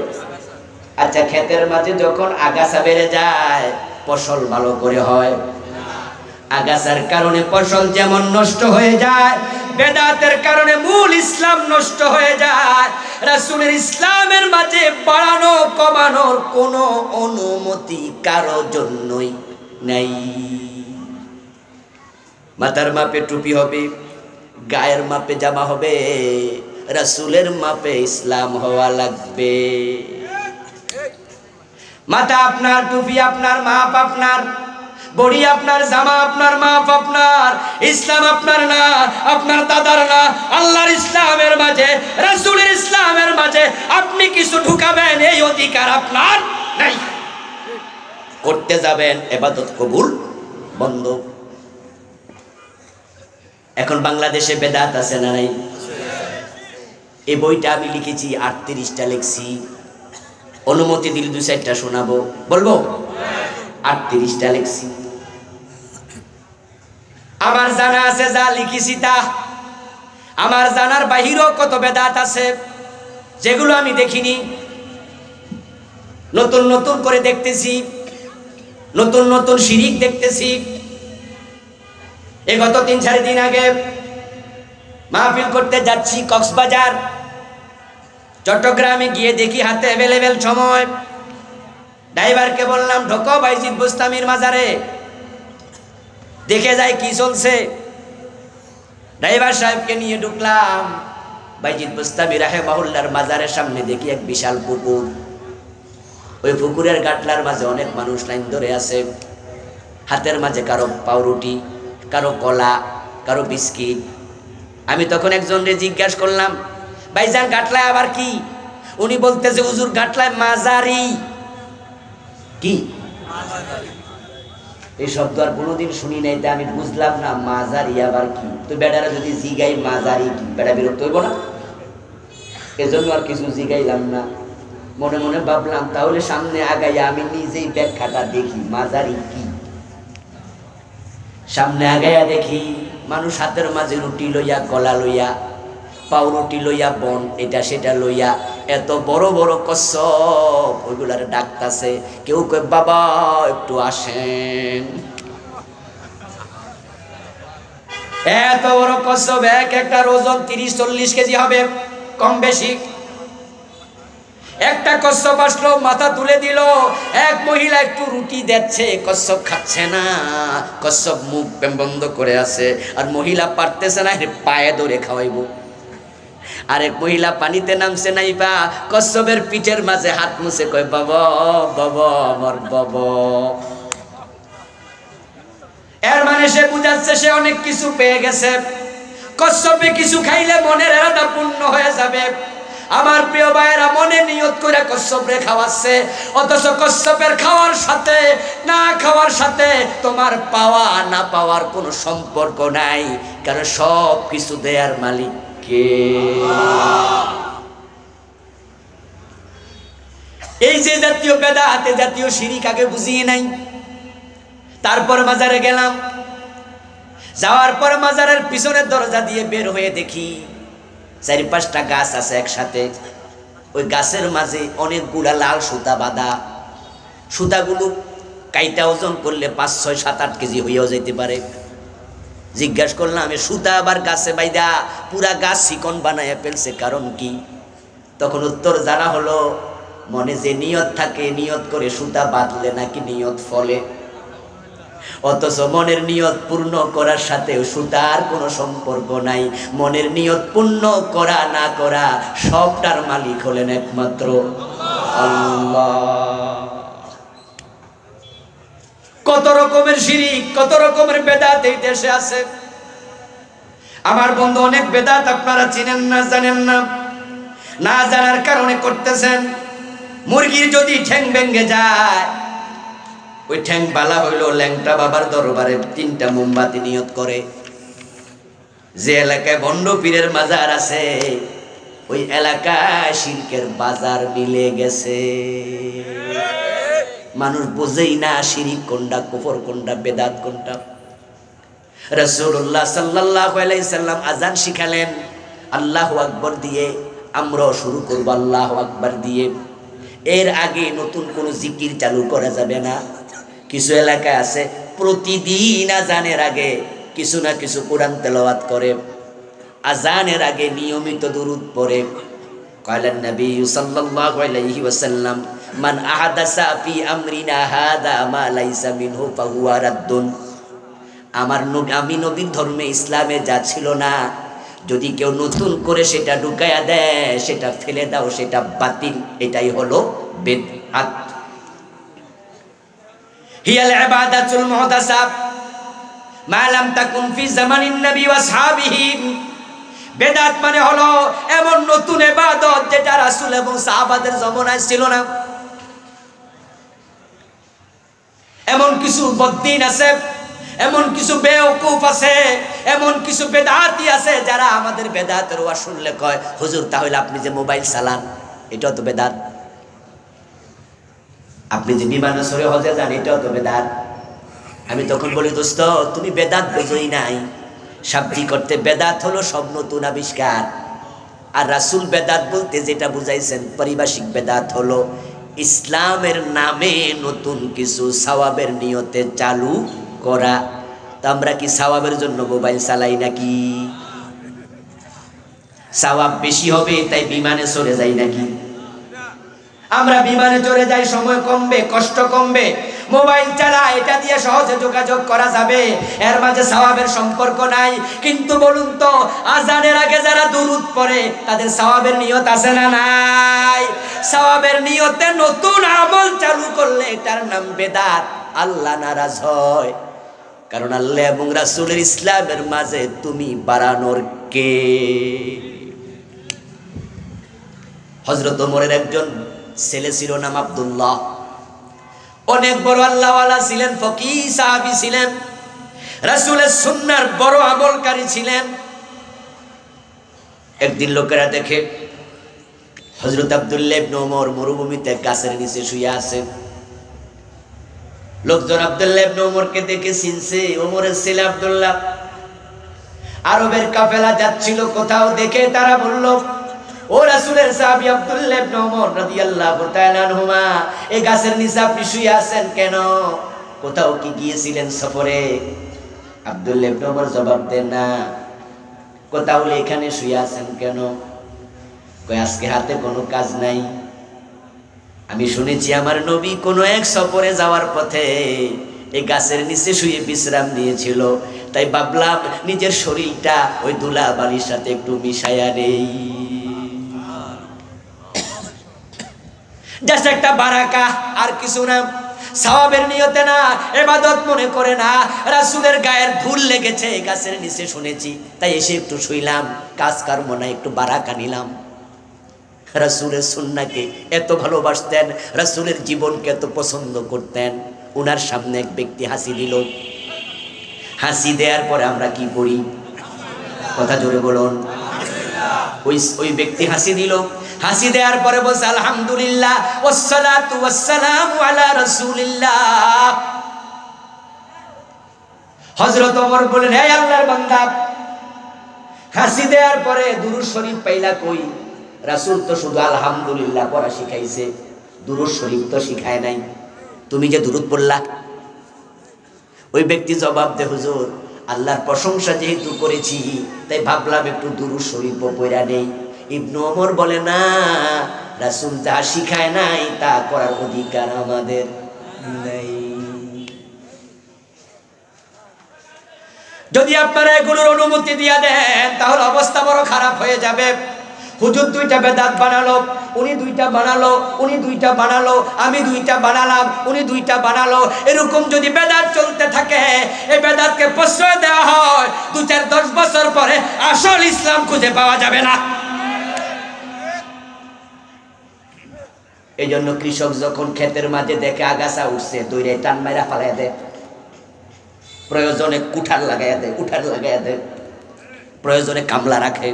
আচ্ছা, ক্ষেতের মাঝে যখন আগাছা বেড়ে যায়, ফসল ভালো করে হয়? আগাছার কারণে ফসল যেমন নষ্ট হয়ে যায়, বেদাতের কারণে মূল ইসলাম নষ্ট হয়ে যায়। রাসূলের ইসলামের মাঝে বাড়ানো কমানোর কোনো অনুমতি কারো জন্যই নাই। মাথার মাপে টুপি হবে, গায়ের মাপে জামা হবে, রাসূলের মাপে ইসলাম হওয়া লাগবে। মাথা আপনার, টুপি আপনার, মাপ আপনার, বড়ি আপনার, জামা আপনার, মাপ আপনার, ইসলাম আপনার না, আপনার দাদার না। আল্লাহর ইসলামের মাঝে, রাসূলের ইসলামের মাঝে আপনি কিছু ঢুকাবেন এই অধিকার আপনার নাই। করতে যাবেন, ইবাদত কবুল বন্ধ। এখন বাংলাদেশে বেদাত আছে না নাই? এই বইটা আমি লিখেছি, 38টা লিখছি। অনুমতি দিল 2-4টা শোনাবো, বলবো? 38টা লিখছি। আমার জানা আছে যা লিখেছি তা, আমার জানার বাহিরেও কত বেদাত আছে যেগুলো আমি দেখিনি, নতুন নতুন করে দেখতেছি, নতুন নতুন শিরিক দেখতেছি। গত 3-4 দিন আগে মাহফিল করতে যাচ্ছি কক্সবাজার, চট্টগ্রামে গিয়ে দেখি হাতে অ্যাভেলেবেল সময়। ড্রাইভারকে বললাম ঢোকো বাইজিদ বুস্তামির মাজারে, দেখে যাই কি চলছে। ড্রাইভার সাহেবকে নিয়ে ঢুকলাম বাইজিদ বুস্তামি রাহিমাহুল্লাহর মাজারের সামনে। দেখি এক বিশাল পুকুর, ওই পুকুরের গাটলার মাঝে অনেক মানুষ লাইন ধরে আছে। হাতের মাঝে কারো পাউরুটি, কারো কলা, কারো বিস্কিট। আমি তখন একজনকে জিজ্ঞাসা করলাম, ভাইজান গাটলায় আবার কি? উনি বলতেছে হুজুর গাটলায় মাজারি। কি এই শব্দ আর কোনোদিন শুনি নাই, তা আমি বুঝলাম না মাজারি আবার কি। তো বেটারা যদি জিগাই মাজারি কি, বেটা বিরক্ত হইব না? এজন্য আর কিছু জিগাইলাম না। মনে মনে ভাবলাম তাহলে সামনে আগাইয়া আমি নিজেই ব্যাখ্যাটা দেখি মাজারি কি। সামনে আগাইয়া দেখি মানুষ হাতের মাঝে রুটি লইয়া, কলা লইয়া, পাউরুটি লইয়া, বন এটা সেটা লইয়া, এত বড় বড় কচ্ছপ ওইগুলার ডাকতাছে। কেউ কয় বাবা একটু আসেন। এত বড় কচ্ছপ, এক একটার ওজন 30-40 কেজি হবে কম বেশি। একটা কচ্ছপ আসলো, মাথা তুলে দিল, এক মহিলা একটু রুটি দিচ্ছে, কচ্ছপ খাচ্ছে না, কচ্ছপ মুখ বন্ধ করে আছে, আর মহিলা পারতেছে না, পায়ে ধরে খাওয়াইব। আরেক মহিলা পানিতে নামছে নাইবা, কচ্ছপের পিঠের মাঝে হাত মুছে কয় বাবা বাবা আমার বাবা। এর মানে সে বুঝাচ্ছে সে অনেক কিছু পেয়ে গেছে। কচ্ছপে কিছু খাইলে মনের এরাদা পূর্ণ হয়ে যাবে। আমার প্রিয় ভাইয়েরা মনে নিয়ত করে কচ্ছপরে খাওয়াচ্ছে, অথচ কচ্ছপের খাওয়ার সাথে না খাওয়ার সাথে তোমার পাওয়া না পাওয়ার কোনো সম্পর্ক নাই, কারণ সব কিছু দেয়ার মালিক কে? এই যে জাতীয় বেদাত, জাতীয় শিরিক আগে বুঝিয়ে নাই। তারপর মাজারে গেলাম, যাওয়ার পর মাজারের পিছনের দরজা দিয়ে বের হয়ে দেখি 4-5টা গাছ আছে একসাথে। ওই গাছের মাঝে অনেকগুলা লাল সুতা বাঁধা। সুতাগুলো কাইটা ওজন করলে 5, 6, 7, 8 কেজি হইয়াও যেতে পারে। জিজ্ঞাসা করলাম আমি সুতা আবার গাছে বাইদা পুরা গাছ চিকন বানাইয়া ফেলছে, কারণ কি? তখন উত্তর জানা হলো, মনে যে নিয়ত থাকে, নিয়ত করে সুতা বাঁধলে নাকি নিয়ত ফলে। অথচ মনের নিয়ত পূর্ণ করার সাথে সুতার কোনো সম্পর্ক নাই। মনের নিয়ত পূর্ণ করা না করা সবটার মালিক হলেন একমাত্র আল্লাহ। কত রকমের শিরিক, কত রকমের বেদাত এই দেশে আছে। আমার বন্ধু অনেক বেদাত আপনারা চিনেন না, জানেন না, না জানার কারণে করতেছেন। মুরগির যদি ঠ্যাং ভেঙে যায়, ওই ঠ্যাং বালা হইল ল্যাংটা বাবার দরবারে 3টা মোমবাতি নিয়ত করে। যে এলাকায় ভণ্ড পীরের মাজার আছে, ওই এলাকায় শিরকের বাজার মিলে গেছে। মানুষ বোঝেই না শিরিক কোনটা, কুফর কোনটা, বেদাত কোনটা। রাসূলুল্লাহ সাল্লাল্লাহু আলাইহি সাল্লাম আযান শিখালেন আল্লাহু আকবার দিয়ে। আমরাও শুরু করব আল্লাহু আকবার দিয়ে। এর আগে নতুন কোনো জিকির চালু করা যাবে না। কিছু এলাকায় আছে প্রতিদিন আজানের আগে কিছু না কিছু কোরআন তেলাওয়াত করে, আজানের আগে নিয়মিত দুরূদ পড়ে। কয়লান নবী সাল্লাল্লাহু আলাইহি ওয়াসাল্লাম, মান আহাদাসা ফি আমরিনা হাদা মা লাইসা মিনহু ফাহুয়া রাদ্দুন। আমি নবীর ধর্মে, ইসলামে যা ছিল না, যদি কেউ নতুন করে সেটা ঢুকায়া দেয়, সেটা ফেলে দাও, সেটা বাতিল। এটাই হলো বিদআত। হিয়াল ইবাদাতুল মুহদাসা মা লাম তাকুন ফি জামানিন নবী ওয়া আসহাবিহি। বেদাত মানে হলো এমন নতুন ইবাদত যেটা রাসূল এবং সাহাবাদের জামানায় ছিল না। এমন কিছু বদ্দিন আছে, এমন কিছু বেওকুফ আছে, এমন কিছু বেদাতি আছে যারা আমাদের বেদাতের ওয়াজ শুনলে কয়, হুজুর তাহলে আপনি যে মোবাইল চালান এটাও তো বেদাত। আপনি যে বিমানে চড়ে হজে যান এটাও তো বেদাত। আমি তখন বলি, দোস্ত তুমি বেদাত বোঝোই নাই। শাব্দিক করতে বেদাত হলো সব নতুন আবিষ্কার, আর রাসূল বেদাত বলতে যেটা বুঝাইছেন পারিভাষিক বেদাত হলো ইসলামের নামে নতুন কিছু সওয়াবের নিয়তে চালু করা। তো আমরা কি সওয়াবের জন্য মোবাইল চালাই নাকি? সওয়াব বেশি হবে তাই বিমানে চড়ে যাই নাকি? আমরা বিমানে চড়ে যাই, সময় কমবে, কষ্ট কমবে। মোবাইল চালা, এটা দিয়ে সহজে যোগাযোগ করা যাবে, এর মাঝে সওয়াবের সম্পর্ক নাই। কিন্তু বলুন তো, আজানের আগে যারা দুরূদ পড়ে তাদের সওয়াবের নিয়ত আছে না নাই? সওয়াবের নিয়তে নতুন আমল চালু করলে এটার নাম বেদাত। আল্লাহ নারাজ হয়, কারণ আল্লাহ এবং রাসূলের ইসলামের মাঝে তুমি বাড়ানোর কে? হযরত ওমরের একজন ছেলে ছিল, নাম আব্দুল্লাহ। অনেক বড় আল্লাহওয়ালা ছিলেন, ফকিহ সাহাবী ছিলেন, রাসূলের সুন্নাহর বড় আমলকারী ছিলেন। একদিন লোকেরা দেখে হযরত আব্দুল্লাহ ইবনে ওমর মরুভূমিতে গাছের নিচে শুয়ে আছে। লোকজন আব্দুল্লাহ ইবনে ওমরকে দেখে চিনছে, ওমরের ছেলে আব্দুল্লাহ। আরবের কাফেলা যাচ্ছিল কোথাও, দেখে তারা বলল, ও রাসূলের সাহাবী আব্দুল্লাহ ইবনে ওমর রাদিয়াল্লাহু তাআলা আনহুমা, এই গাছের নিচে আপনি শুয়ে আছেন কেন? কোথাও কি গিয়েছিলেন সফরে? আব্দুল্লাহ ইবনে ওমর জবাব দেন, না। কোথাও এখানে শুয়ে আছেন কেন? কয়, আজকে হাতে কোনো কাজ নাই। আমি শুনেছি আমার নবী কোনো এক সফরে যাওয়ার পথে এই গাছের নিচে শুয়ে বিশ্রাম নিয়েছিল, তাই ভাবলাম নিজের শরীরটা ওই ধুলা বালির সাথে একটু মিশায়া নেই। জাস্ট একটা বারাকা, আর কিছু না। সওয়াবের নিয়তে না, ইবাদত মনে করে না। রাসূলের গায়ের ধুল লেগেছে গাছের নিচে শুনেছি, তাই এসে একটু শুইলাম, কাজ কর্ম না, একটু বারাকা নিলাম। রাসূলের সুন্নাহকে এত ভালোবাসতেন, রাসূলের জীবনকে এত পছন্দ করতেন। উনার সামনে এক ব্যক্তি হাসি দিল। হাসি দেওয়ার পরে আমরা কি করি? কথা জোরে বলুন। ওই ব্যক্তি হাসি দিল, হাসি দেওয়ার পরে বলছে, আলহামদুলিল্লাহ ওয়াসসালাতু ওয়াসসালামু আলা রাসূলিল্লাহ। হযরত ওমর বলেন, হে আল্লাহর বান্দা, হাসি দেওয়ার পরে দুরূদ শরীফ পাইলা কই? রাসূল তো শুধু আলহামদুলিল্লাহ পড়া শিখাইছে, দুরূদ শরীফ তো শিখায় নাই। তুমি যে দুরূদ পড়লা। ওই ব্যক্তি জবাব দে, হুজুর আল্লাহর প্রশংসা যেহেতু করেছি তাই ভাবলাম একটু দুরূদ শরীফ পড়া নেই। ইবনে ওমর বলে, না, রাসূল যা শিখায় নাই তা করার অধিকার আমাদের নাই। যদি আপনারা এগুলোর অনুমতি দিয়ে দেন তাহলে অবস্থা বড় খারাপ হয়ে যাবে। হুজুর দুইটা বেদাত বানালো, উনি দুইটা বানালো, উনি দুইটা বানালো, আমি দুইটা বানালাম, উনি দুইটা বানালো। এরকম যদি বেদাত চলতে থাকে, এই বেদাতকে প্রশ্রয় দেওয়া হয়, 2-4-10 বছর পরে আসল ইসলাম খুঁজে পাওয়া যাবে না। এই জন্য কৃষক যখন ক্ষেতের মাঝে দেখে আগাছা উঠছে, তৈরি টান মাইরা ফালাই দেয়, প্রয়োজনে কুঠার লাগাইয়া দেয়, উঠার লাগাইয়া দেয়, প্রয়োজনে কামলা রাখে।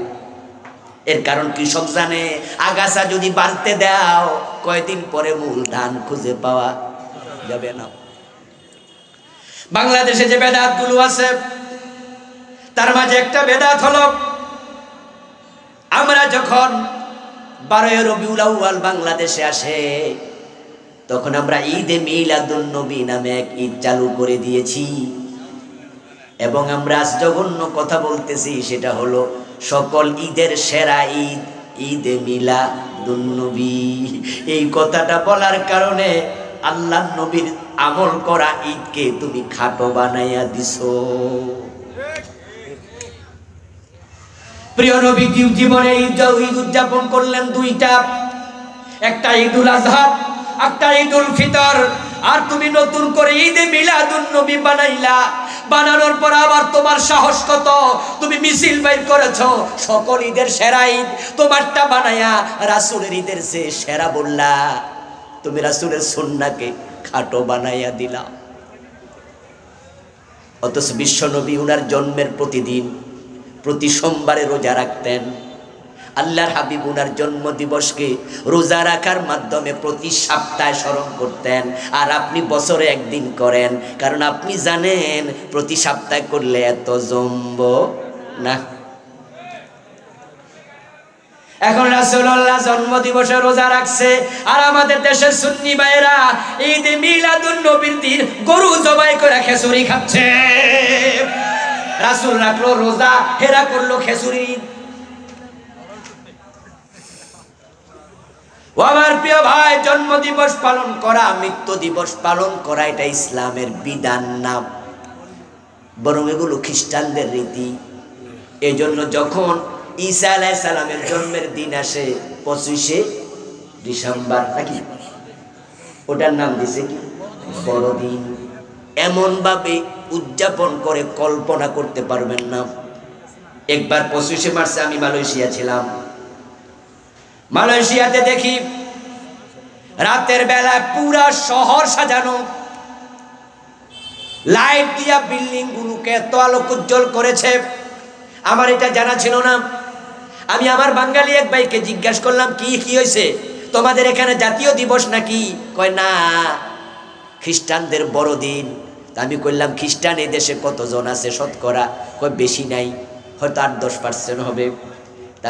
এর কারণ কৃষক জানে আগাছা যদি বাড়তে দাও কয়দিন পরে মূল ধান খুঁজে পাওয়া যাবে না। বাংলাদেশে যে বেদাত গুলো আছে তার মাঝে একটা বেদাত হলো, আমরা যখন 12 রবিউল আউয়াল বাংলাদেশে আসে তখন আমরা ঈদে মিলাদুন নবী নামে এক ঈদ চালু করে দিয়েছি। এবং আমরা আজ জঘন্য কথা বলতেছি, সেটা হলো সকল ঈদের সেরা ঈদ ঈদে মিলাদুন নবী। এই কথাটা বলার কারণে আল্লাহর নবীর আমল করা ঈদকে তুমি খাটো বানাইয়া দিছো। প্রিয় নবী জীবনে ঈদ উদযাপন করলেন দুইটা, একটা ঈদুল আযহা, একটা ঈদুল ফিতর। আর তুমি নতুন করে ঈদে মিলাদুন নবী বানাইলা। বানানোর পর আবার তোমার সাহস কত, তুমি মিছিল বাইর করেছো সকল ঈদের সেরা ঈদ তোমারটা বানায়া রাসূলের ঈদের চেয়ে সেরা বললা। তুমি রাসূলের সুন্নাহকে খাটো বানাইয়া দিলা। অথচ বিশ্ব নবী উনার জন্মের প্রতিদিন প্রতি সোমবারে রোজা রাখতেন। আল্লাহর হাবিব উনার জন্ম দিবসকে রোজা রাখার মাধ্যমে প্রতি সপ্তাহে স্মরণ করতেন, আর আপনি বছরে একদিন করেন, কারণ আপনি জানেন প্রতি সপ্তাহে করলে এত জমব না। এখন রাসূলুল্লাহ জন্ম দিবসে রোজা রাখছে, আর আমাদের দেশের সুন্নি ভাইরা ঈদে মিলাদুন নবীর দিন গরু জবাই করে খিচুড়ি খাচ্ছে। রাসূল রাখলো রোজা, হেরা করলো খিচুড়ি। ও আমার প্রিয় ভাই, জন্ম দিবস পালন করা, মৃত্যু দিবস পালন করা এটা ইসলামের বিধান না, বরং এগুলো খ্রিস্টানদের রীতি। এই জন্য যখন ঈসা আলাইহিস সালামের জন্মের দিন আসে 25শে ডিসেম্বর নাকি, ওটার নাম দিছে কি বড়দিন। এমন ভাবে উদযাপন করে কল্পনা করতে পারবেন না। একবার 25শে মার্চে আমি মালয়েশিয়া ছিলাম, মালয়েশিয়াতে দেখি রাতের বেলায় পুরা শহর সাজানো, লাইট দিয়া বিল্ডিং গুলোকে এত আলোক উজ্জ্বল করেছে, আমার এটা জানা ছিল না। আমি আমার বাঙালি এক ভাইকে জিজ্ঞাসা করলাম, কি কি হয়েছে তোমাদের এখানে, জাতীয় দিবস নাকি? কয় না, খ্রিস্টানদের বড়দিন। আমি কইলাম খ্রিস্টান এই দেশে কতজন আছে শতকরা? কয় বেশি নাই, হয়তো 8-10% হবে।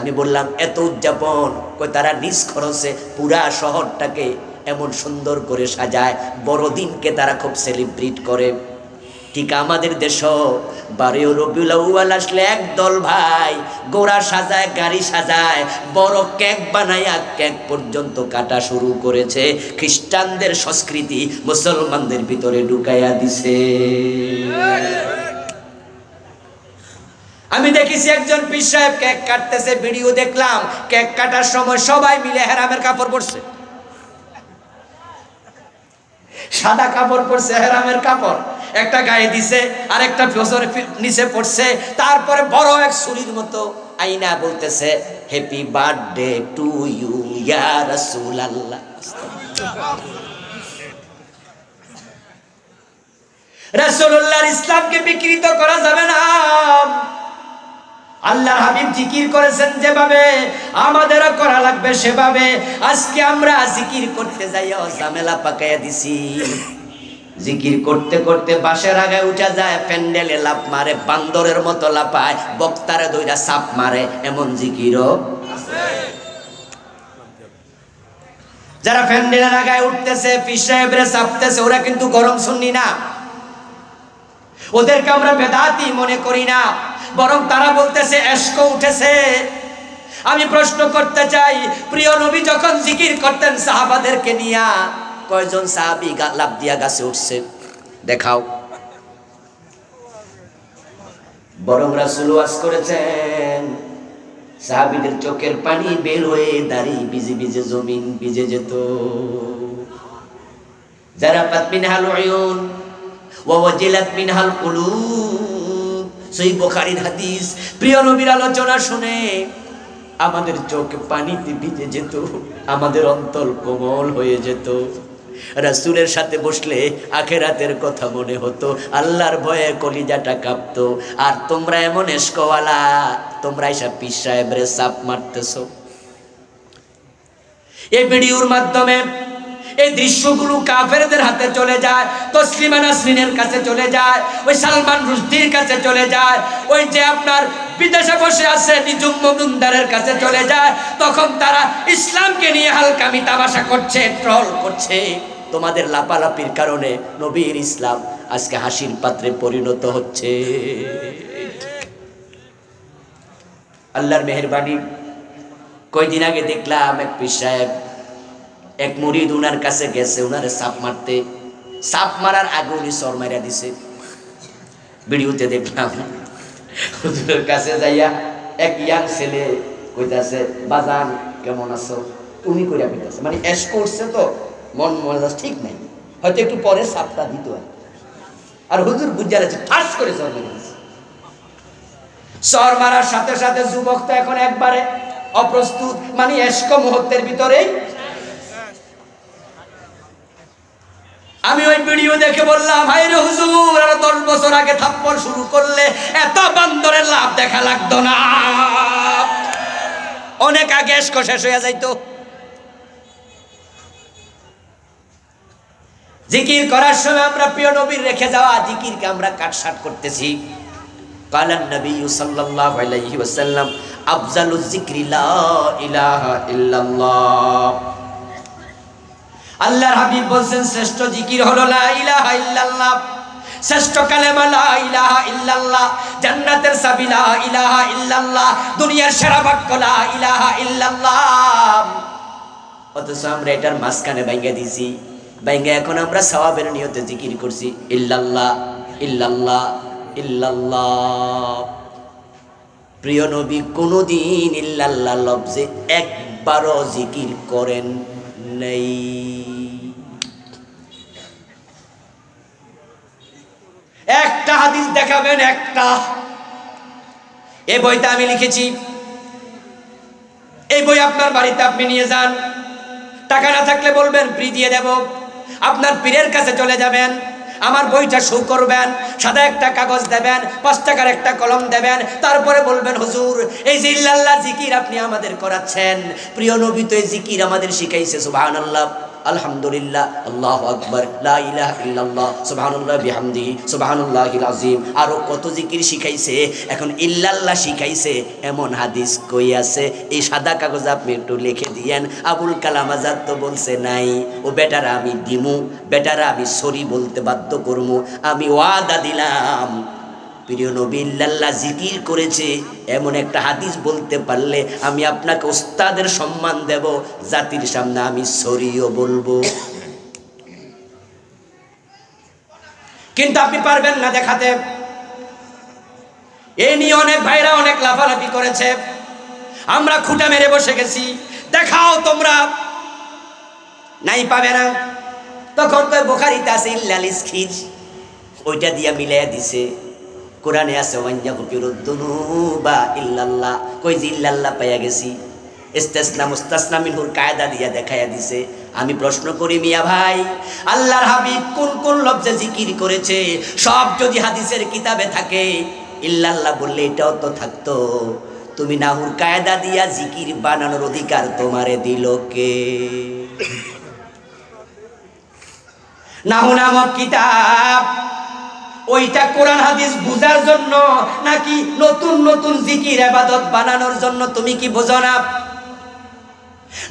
আমি বললাম এত উদযাপন? কই তারা নিজ খরচে পুরা শহরটাকে এমন সুন্দর করে সাজায়, বড়দিনকে তারা খুব সেলিব্রেট করে। ঠিক আমাদের দেশও 12 রবিউল আউয়াল আসলে একদল ভাই গোড়া সাজায়, গাড়ি সাজায়, বড় কেক বানায়া কেক পর্যন্ত কাটা শুরু করেছে। খ্রিস্টানদের সংস্কৃতি মুসলমানদের ভিতরে ঢুকাইয়া দিছে। আমি দেখেছি একজন পীর সাহেব কেক কাটতেছে, ভিডিও দেখলাম, কেক কাটার সময় সবাই মিলে হেরামের কাপড় পরছে, সাদা কাপড় পরছে, হেরামের কাপড় একটা গায়ে দিছে আর একটা নিচে পড়ছে, তারপরে বড় এক ছুরির মতো আইনা বলতেছে হ্যাপি বার্থডে টু ইউ ইয়া রাসূলুল্লাহ। রাসূলুল্লাহর ইসলামকে বিকৃত করা যাবে না। আল্লাহর হাবিব জিকির করেছেন যেভাবে, আমাদেরও করা লাগবে সেভাবে। আজকে আমরা জিকির করতে যাইও ঝামেলা পাকাইয়া দিছি। জিকির করতে করতে বাসের আগে উঠা যায়, প্যান্ডেলে লাফ মারে, বান্দরের মতো লাফায়, বক্তারে দইরা চাপ মারে, এমন জিকিরও আছে। যারা প্যান্ডেলের আগে উঠতেছে, পীর সাহেবরে চাপতেছে, ওরা কিন্তু গরম সুন্নি না, ওদেরকে আমরা বেদাতি মনে করি না, বরং তারা বলতেছে এশক উঠেছে। আমি প্রশ্ন করতে চাই, প্রিয় নবী যখন জিকির করতেন সাহাবাদেরকে নিয়া, কয়জন সাহাবী লাফ দিয়া গাছে উঠছে দেখাও? বরং রাসূল ওয়াজ করেছেন, সাহাবীদের চোখের পানি বের হয়ে দাড়ি ভিজে ভিজে জমিন ভিজে যেত। জারাফাত মিনহাল উয়ুন ওয়া ওয়াজিলাত মিনহাল কুলুব, সহিহ বুখারীর হাদিস। প্রিয় নবীর আলোচনা শুনে আমাদের চোখ পানিতে ভিজে যেত, আমাদের অন্তর কোমল হয়ে যেত। রাসূলের সাথে বসলে আখিরাতের কথা মনে হতো, আল্লাহর ভয়ে কলিজাটা কাঁপতো। আর তোমরা এমন এশকওয়ালা, তোমরা এসব পীর সাহেবরে চাপ মারতেছো। এই ভিডিওর মাধ্যমে এই দৃশ্যগুলো কাফেরদের হাতে চলে যায়, তসলিমা নাসরিনের কাছে চলে যায়, ওই সালমান রুশদির কাছে চলে যায়, ওই যে আপনার বিদেশে বসে আছে নিজুম মজুমদারের কাছে চলে যায়। তখন তারা ইসলামকে নিয়ে হালকামি তামাশা করছে, ট্রল করছে। তোমাদের লাপালাপির কারণে নবীর ইসলাম আজকে হাসির পাত্রে পরিণত হচ্ছে। আল্লাহর মেহেরবানি। কয়দিন আগে দেখলাম এক পীর সাহেব, এক মুরিদ উনার কাছে গেছে, উনারে সাপ মারতে, সাপ মারার আগে উনি সর মারা দিছে। ভিডিওতে দেখলাম হুজুরের কাছে যাইয়া এক ইয়াং ছেলে কইতাছে, বাজান কেমন আছো? উনি কইরা কইতাছে, মানে এশ করছে তো, মন মেজাজ ঠিক নাই, হয়তো একটু পরে সাপটা দিত। আর হুজুর বুঝা যাচ্ছে, ঠাস করে সর মেরে দিছে। সর মারার সাথে সাথে যুবক তো এখন একবারে অপ্রস্তুত, মানে এশক মুহূর্তের ভিতরেই। আমি ওই ভিডিও দেখে বললাম, হাই রে হুজুর, আর 10 বছর আগে থাপ্পড় শুরু করলে এত বান্দরের লাভ দেখা লাগতো না। অনেক আগে এশক শেষ হয়ে যাইতো। জিকির করার সময় আমরা প্রিয় নবীর রেখে যাওয়া জিকিরকে আমরা কাটছাট করতেছি। কালান নবী সাল্লাল্লাহু আলাইহি ওয়াসাল্লাম আফজালুজ যিকরি লা ইলাহা ইল্লাল্লাহ। আল্লাহর হাবিব বলেন শ্রেষ্ঠ জিকির হলো লা ইলাহা ইল্লাল্লাহ, শ্রেষ্ঠ কালেমা লা ইলাহা ইল্লাল্লাহ, জান্নাতের চাবি লা ইলাহা ইল্লাল্লাহ, দুনিয়ার সেরা বাক্য লা ইলাহা ইল্লাল্লাহ। অথচ আমরা এটার মাঝখানে ভাঙিয়ে দিয়েছি, ভাঙিয়ে এখন আমরা সওয়াবের নিয়তে জিকির করছি ইল্লাল্লাহ ইল্লাল্লাহ ইল্লাল্লাহ। প্রিয় নবী কোনদিন ইল্লাল্লাহ লফজে একবারও জিকির করেন নাই। একটা হাদিস দেখাবেন একটা। এই বইটা আমি লিখেছি, এই বই আপনার বাড়িতে আপনি নিয়ে যান, টাকা না থাকলে বলবেন ফ্রি দিয়ে দেব। আপনার পীরের কাছে চলে যাবেন, আমার বইটা শো করবেন, সাদা একটা কাগজ দেবেন, 5 টাকার একটা কলম দেবেন, তারপরে বলবেন হুজুর এই যে ইল্লাল্লাহ জিকির আপনি আমাদের করাচ্ছেন, প্রিয় নবী তো এই জিকির আমাদের শিখাইছে, সুবহানাল্লাহ আলহামদুলিল্লাহ আল্লাহু আকবার লা ইলাহা ইল্লাল্লাহ সুবহানাল্লাহ বিহামদিহি সুবহানাল্লাহিল আযীম, আরো কত জিকির শিখাইছে। এখন ইল্লাল্লাহ শিখাইছে এমন হাদিস কই আছে? এই সাদা কাগজ আপনি একটু লিখে দিয়েন। আবুল কালাম আজাদ তো বলছে নাই। ও বেটারা আমি দিমু, বেটারা আমি সরি বলতে বাধ্য করমু, আমি ওয়াদা দিলাম। প্রিয় নবী ইল্লাল্লাহ জিকির করেছে এমন একটা হাদিস বলতে পারলে আমি আপনাকে ওস্তাদের সম্মান দেব, জাতির সামনে আমি সরিও বলবো। কিন্তু আপনি পারবেন না দেখাতে। এই নিয়ে অনেক ভাইরা অনেক লাফালাফি করেছে, আমরা খুঁটা মেরে বসে গেছি, দেখাও তোমরা, নাই পাবে না। তখন কয় বুখারীতে আছে ইল্লাল ইসখির, ওইটা দিয়া মিলাইয়া দিছে। কোরআনে আছে ওয়াইয়াগফিরুদ-দুনুবা ইল্লাল্লাহ, কই যে ইল্লাল্লাহ পাইয়া গেছি। ইস্তিসনা মুস্তাসনা মিনহুর কায়দা দিয়া দেখাইয়া দিছে। আমি প্রশ্ন করি মিয়া ভাই, আল্লাহর হাবিব কোন কোন লফজে জিকির করেছে সব যদি হাদিসের কিতাবে থাকে, ইল্লাল্লাহ বললে এটাও তো থাকতো। তুমি নাহুর কায়দা দিয়া জিকির বানানোর অধিকার তোমারে দিল কে? নাহু নামক কিতাব ওইটা কোরআন হাদিস বুঝার জন্য নাকি নতুন নতুন জিকির ইবাদত বানানোর জন্য? তুমি কি বোঝো না?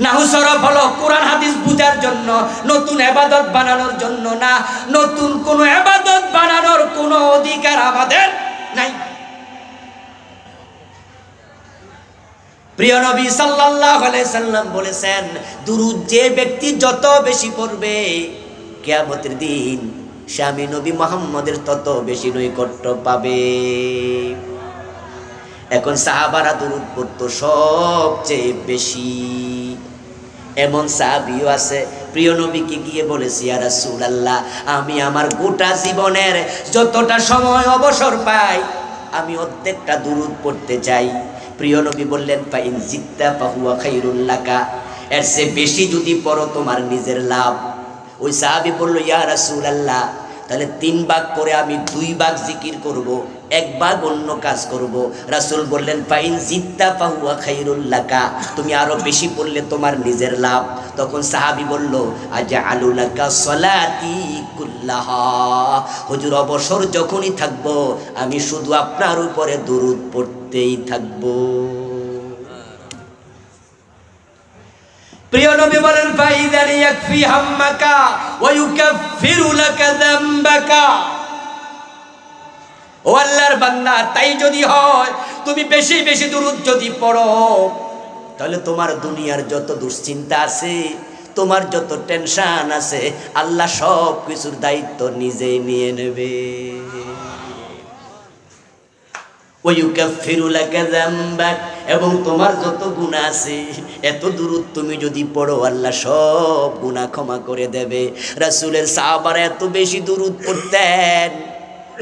নাহু সরফ হলো কোরআন হাদিস বুঝার জন্য, নতুন ইবাদত বানানোর জন্য না। নতুন কোন ইবাদত বানানোর কোনো অধিকার আমাদের নাই। প্রিয় নবী সাল্লাল্লাহু আলাইহি সাল্লাম বলেছেন, দুরূদ যে ব্যক্তি যত বেশি পড়বে কিয়ামতের দিন সে আমি নবী মুহাম্মদের তত বেশি নৈকট্য পাবে। এখন সাহাবারা দুরূদ পড়তো সবচেয়ে বেশি। এমন সাহাবীও আছে প্রিয় নবীকে গিয়ে বলেছে, ইয়া রাসূলুল্লাহ আমি আমার গোটা জীবনের যতটা সময় অবসর পাই আমি অর্ধেকটা দুরূদ পড়তে চাই। প্রিয় নবী বললেন, ফাইন জিত্তা ফাহুয়া খায়রুল লাকা, এর চেয়ে বেশি যদি পড়ো তোমার নিজের লাভ। ওই সাহাবী বলল, ইয়া রাসূলুল্লাহ তাহলে 3 ভাগ করে আমি 2 ভাগ জিকির করব, 1 ভাগ অন্য কাজ করব। রাসূল বললেন, ফাইন জিত্তা ফাহুয়া খায়রুল লাকা, তুমি আরো বেশি পড়লে তোমার নিজের লাভ। তখন সাহাবী বলল, আজআলু লাকা সলাতি কুল্লাহা, হুজুর অবসর যখনই থাকবো আমি শুধু আপনার উপরে দুরূদ পড়তেই থাকবো। প্রিয় নবী বলেন, ফাইদান ইয়াকফি হাম্মাকা ওয়া ইউকাফিরু লাকা যামবাকা। ও আল্লাহর বান্দা, তাই যদি হয় তুমি বেশি বেশি দুরূদ যদি পড়ো তাহলে তোমার দুনিয়ার যত দুশ্চিন্তা আছে, তোমার যত টেনশন আছে, আল্লাহ সব কিছুর দায়িত্ব নিজেই নিয়ে নেবে। ওয়ায়ুকাফিরু লাকা যামবাক, এবং তোমার যত গুনাহ আছে এত দুরূদ তুমি যদি পড়ো আল্লাহ সব গুনাহ ক্ষমা করে দেবে। রাসূলের সাহাবারা এত বেশি দুরূদ পড়তেন,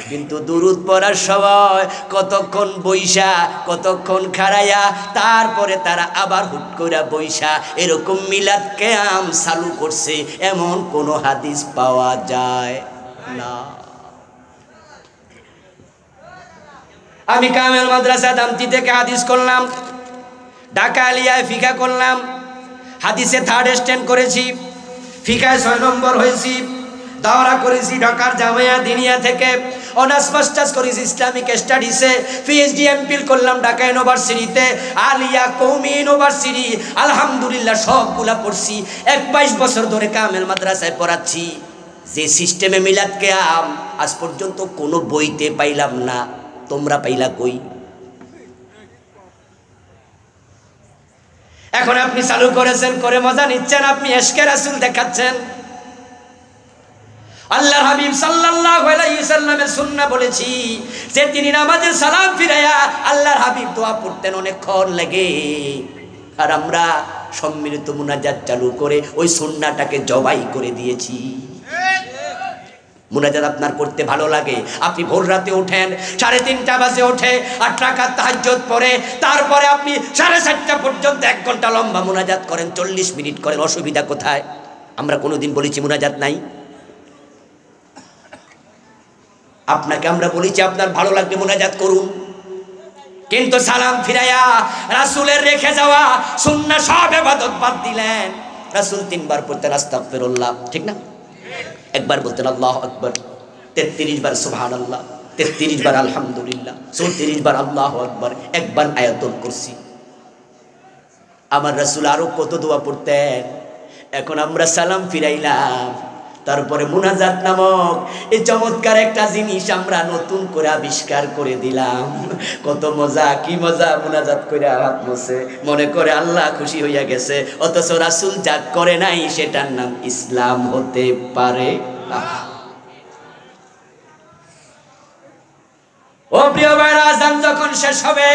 কিন্তু দুরূদ পড়ার সময় কতক্ষণ বইসা কতক্ষণ খাড়াইয়া তারপরে তারা আবার হুট করে বইসা এরকম মিলাদ কিয়াম চালু করছে এমন কোন হাদিস পাওয়া যায় না। আমি কামেল মাদ্রাসা দামতি থেকে হাদিস করলাম, ঢাকা আলিয়ায় ফিকা করলাম, হাদিসে 3rd স্ট্যান্ড করেছি, ফিকায় 6 নম্বর হয়েছি, দাওরা করেছি ঢাকার জামিয়া দিনিয়া থেকে, অনার্স মাস্টার্স করেছি ইসলামিক স্টাডিজে, পিএইচডি এমফিল করলাম ঢাকা ইউনিভার্সিটিতে, আলিয়া কওমি ইউনিভার্সিটি, আলহামদুলিল্লাহ সবগুলা পড়ছি। 22 বছর ধরে কামেল মাদ্রাসায় পড়াচ্ছি। যে সিস্টেমে মিলাদ কিয়াম আজ পর্যন্ত কোনো বইতে পাইলাম না, তোমরা পাইলা কই? এখন আপনি চালু করেছেন, করে মজা নিচ্ছেন, আপনি ইশকে রাসূল দেখাচ্ছেন। আল্লাহর হাবিব সাল্লাল্লাহু আলাইহি ওয়াসাল্লামের সুন্নাহ বলেছি যে তিনি নামাজের সালাম ফিরাইয়া আল্লাহর হাবিব দোয়া পড়তেন অনেকক্ষণ লাগে, আর আমরা সম্মিলিত মুনাজাত চালু করে ওই সুন্নাহটাকে জবাই করে দিয়েছি। মুনাজাত আপনার করতে ভালো লাগে, আপনি ভোর রাতে ওঠেন, 3:30 বাজে ওঠে 8 রাকাত তাহাজ্জুদ পড়ে, তারপরে আপনি 4:30 পর্যন্ত 1 ঘন্টা লম্বা মুনাজাত করেন, 40 মিনিট করেন, অসুবিধা কোথায়? আমরা কোনোদিন বলেছি মুনাজাত নাই? আপনাকে আমরা বলেছি আপনার ভালো লাগবে মুনাজাত করুন, কিন্তু সালাম ফিরাইয়া রাসূলের রেখে যাওয়া সুন্নাহ সব ইবাদত বাদ দিলেন। রাসূল 3 বার পড়তেন আস্তাগফিরুল্লাহ, ঠিক না? একবার বলতেন আল্লাহু আকবার, 33 বার সুবহানাল্লাহ, 33 বার আলহামদুলিল্লাহ, 34 বার আল্লাহু আকবার, একবার আয়াতুল কুরসি। আমার রাসূল আরো কত দোয়া পড়তেন। এখন আমরা সালাম ফিরাইলাম, তারপরে মুনাজাত নামক এই চমৎকার একটা জিনিস আমরা নতুন করে আবিষ্কার করে দিলাম। কত মজা, কি মজা! মুনাজাত করে হাত মুছে মনে করে আল্লাহ খুশি হইয়া গেছে, অথচ রাসূল যা করে নাই সেটার নাম ইসলাম হতে পারে? ও প্রিয় ভাইরা, আজান যখন শেষ হবে,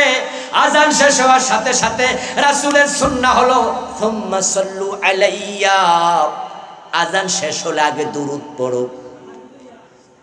আজান শেষ হওয়ার সাথে সাথে রাসূলের সুন্নাহ হলো সুম্মা সাল্লু আলাইয়া, আজান শেষ হলে আগে দুরূদ পড়ো।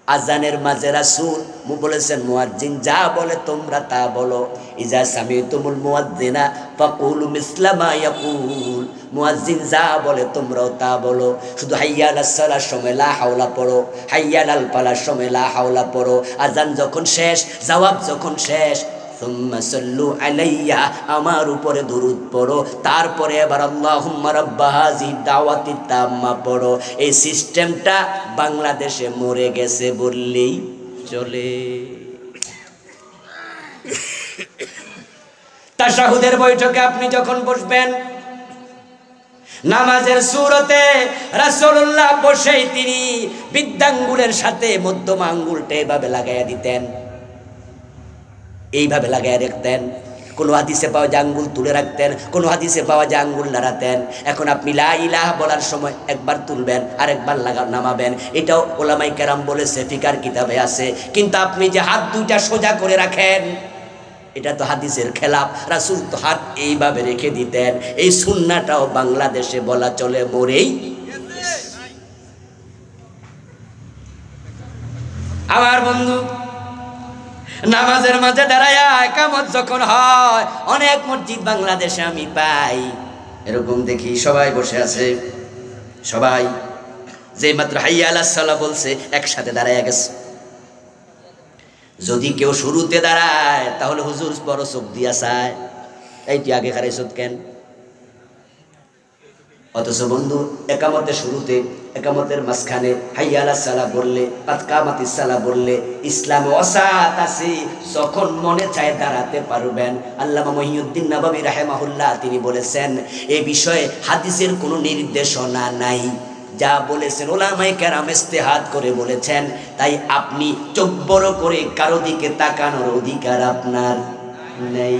আজানের মাঝে রাসূল বলেছেন মুয়াজ্জিন যা বলে তোমরা তা বলো, ইজা সামিতুমুল মুয়াজ্জিনা ফাকুলু মিসলা মা ইয়াকুল, মুয়াজ্জিন যা বলে তোমরাও তা বলো। শুধু হাইয়া আলাস সালার সময় লা হাওলা পড়ো, হাইয়া আলাল ফালার সময় লা হাওলা পড়ো। আজান যখন শেষ, জবাব যখন শেষ, সুম্মা সাল্লু আলাইয়া, আমার উপরে দুরূদ পড়ো, তারপরে এবার আল্লাহুম্মা রাব্বা হাযিহি দাওয়াতি তাম্মা পড়ো। এই সিস্টেমটা বাংলাদেশে মরে গেছে বললেই চলে। তাশাহুদের বৈঠকে আপনি যখন বসবেন, নামাজের সূরতে রাসূলুল্লাহ বসেই তিনি বৃদ্ধাঙ্গুলের সাথে মধ্যম আঙ্গুলটা এভাবে লাগাইয়া দিতেন, এইভাবে লাগাইয়া রাখতেন। কোনো হাদিসে পাওয়া যায় আঙ্গুল তুলে রাখতেন, কোনো হাদিসে পাওয়া যায় আঙ্গুল নাড়াতেন। এখন আপনি লা ইলাহা বলার সময় একবার তুলবেন আর একবার নামাবেন, এটাও ওলামায়ে কেরাম বলেছে, ফিকার কিতাবে আছে। কিন্তু আপনি যে হাত দুইটা সোজা করে রাখেন, এটা তো হাদিসের খেলাফ। রাসূল তো হাত এইভাবে রেখে দিতেন। এই সুন্নাহটাও বাংলাদেশে বলা চলে মরেই। আমার বন্ধু, নামাজের মাঝে দাঁড়ায়া ইকামত যখন হয়, অনেক মসজিদ বাংলাদেশে আমি পাই, এরকম দেখি সবাই বসে আছে, সবাই যে মাত্র হাইয়া আলাস সালাহ বলছে একসাথে দাঁড়ায়া গেছে। যদি কেউ শুরুতে দাঁড়ায় তাহলে হুজুর বড় চোখ দিয়া চায়, এইটি আগে খারাইছত কেন? অথচ বন্ধু, একামতের শুরুতে, একামতের মাঝখানে হাইয়া আলাস সালাহ বললে, কাদ কামাতিস সালাহ বললে ইসলামে ওয়াসাত আছে, যখন মনে চায় দাঁড়াতে পারবেন। আল্লামা মহিউদ্দিন নববী রাহিমাহুল্লাহ তিনি বলেছেন, এ বিষয়ে হাদিসের কোনো নির্দেশনা নাই, যা বলেছেন ওলামায়ে কেরাম ইজতিহাদ করে বলেছেন। তাই আপনি চোখ বড় করে কারো দিকে তাকানোর অধিকার আপনার নেই।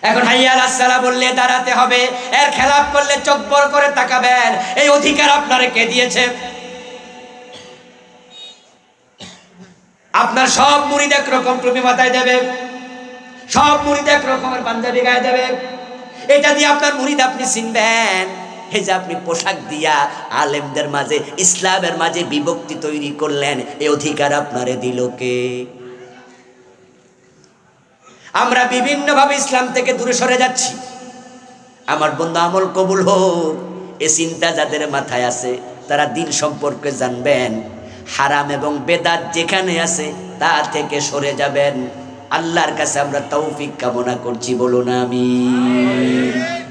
এখন হাইয়া আলাস সালাহ বললে দাঁড়াতে হবে, এর খেলাফ করলে চোখ বড় করে তাকাবেন, এই অধিকার আপনারে কে দিয়েছে? আপনার সব মুরিদ এক রকম টুপি মাথায় দেবে, সব মুরিদ এক রকমের পাঞ্জাবি গায়ে দেবে, এটা দিয়ে আপনার মুরিদ আপনি চিনবেন। এই যে আপনি পোশাক দিয়া আলেমদের মাঝে, ইসলামের মাঝে বিভক্তি তৈরি করলেন, এই অধিকার আপনারে দিল কে? আমরা বিভিন্নভাবে ইসলাম থেকে দূরে সরে যাচ্ছি। আমার বন্ধু, আমল কবুল হোক, এ চিন্তা যাদের মাথায় আছে তারা দিন সম্পর্কে জানবেন, হারাম এবং বেদাত যেখানে আছে তা থেকে সরে যাবেন। আল্লাহর কাছে আমরা তৌফিক কামনা করছি, বলুন আমিন।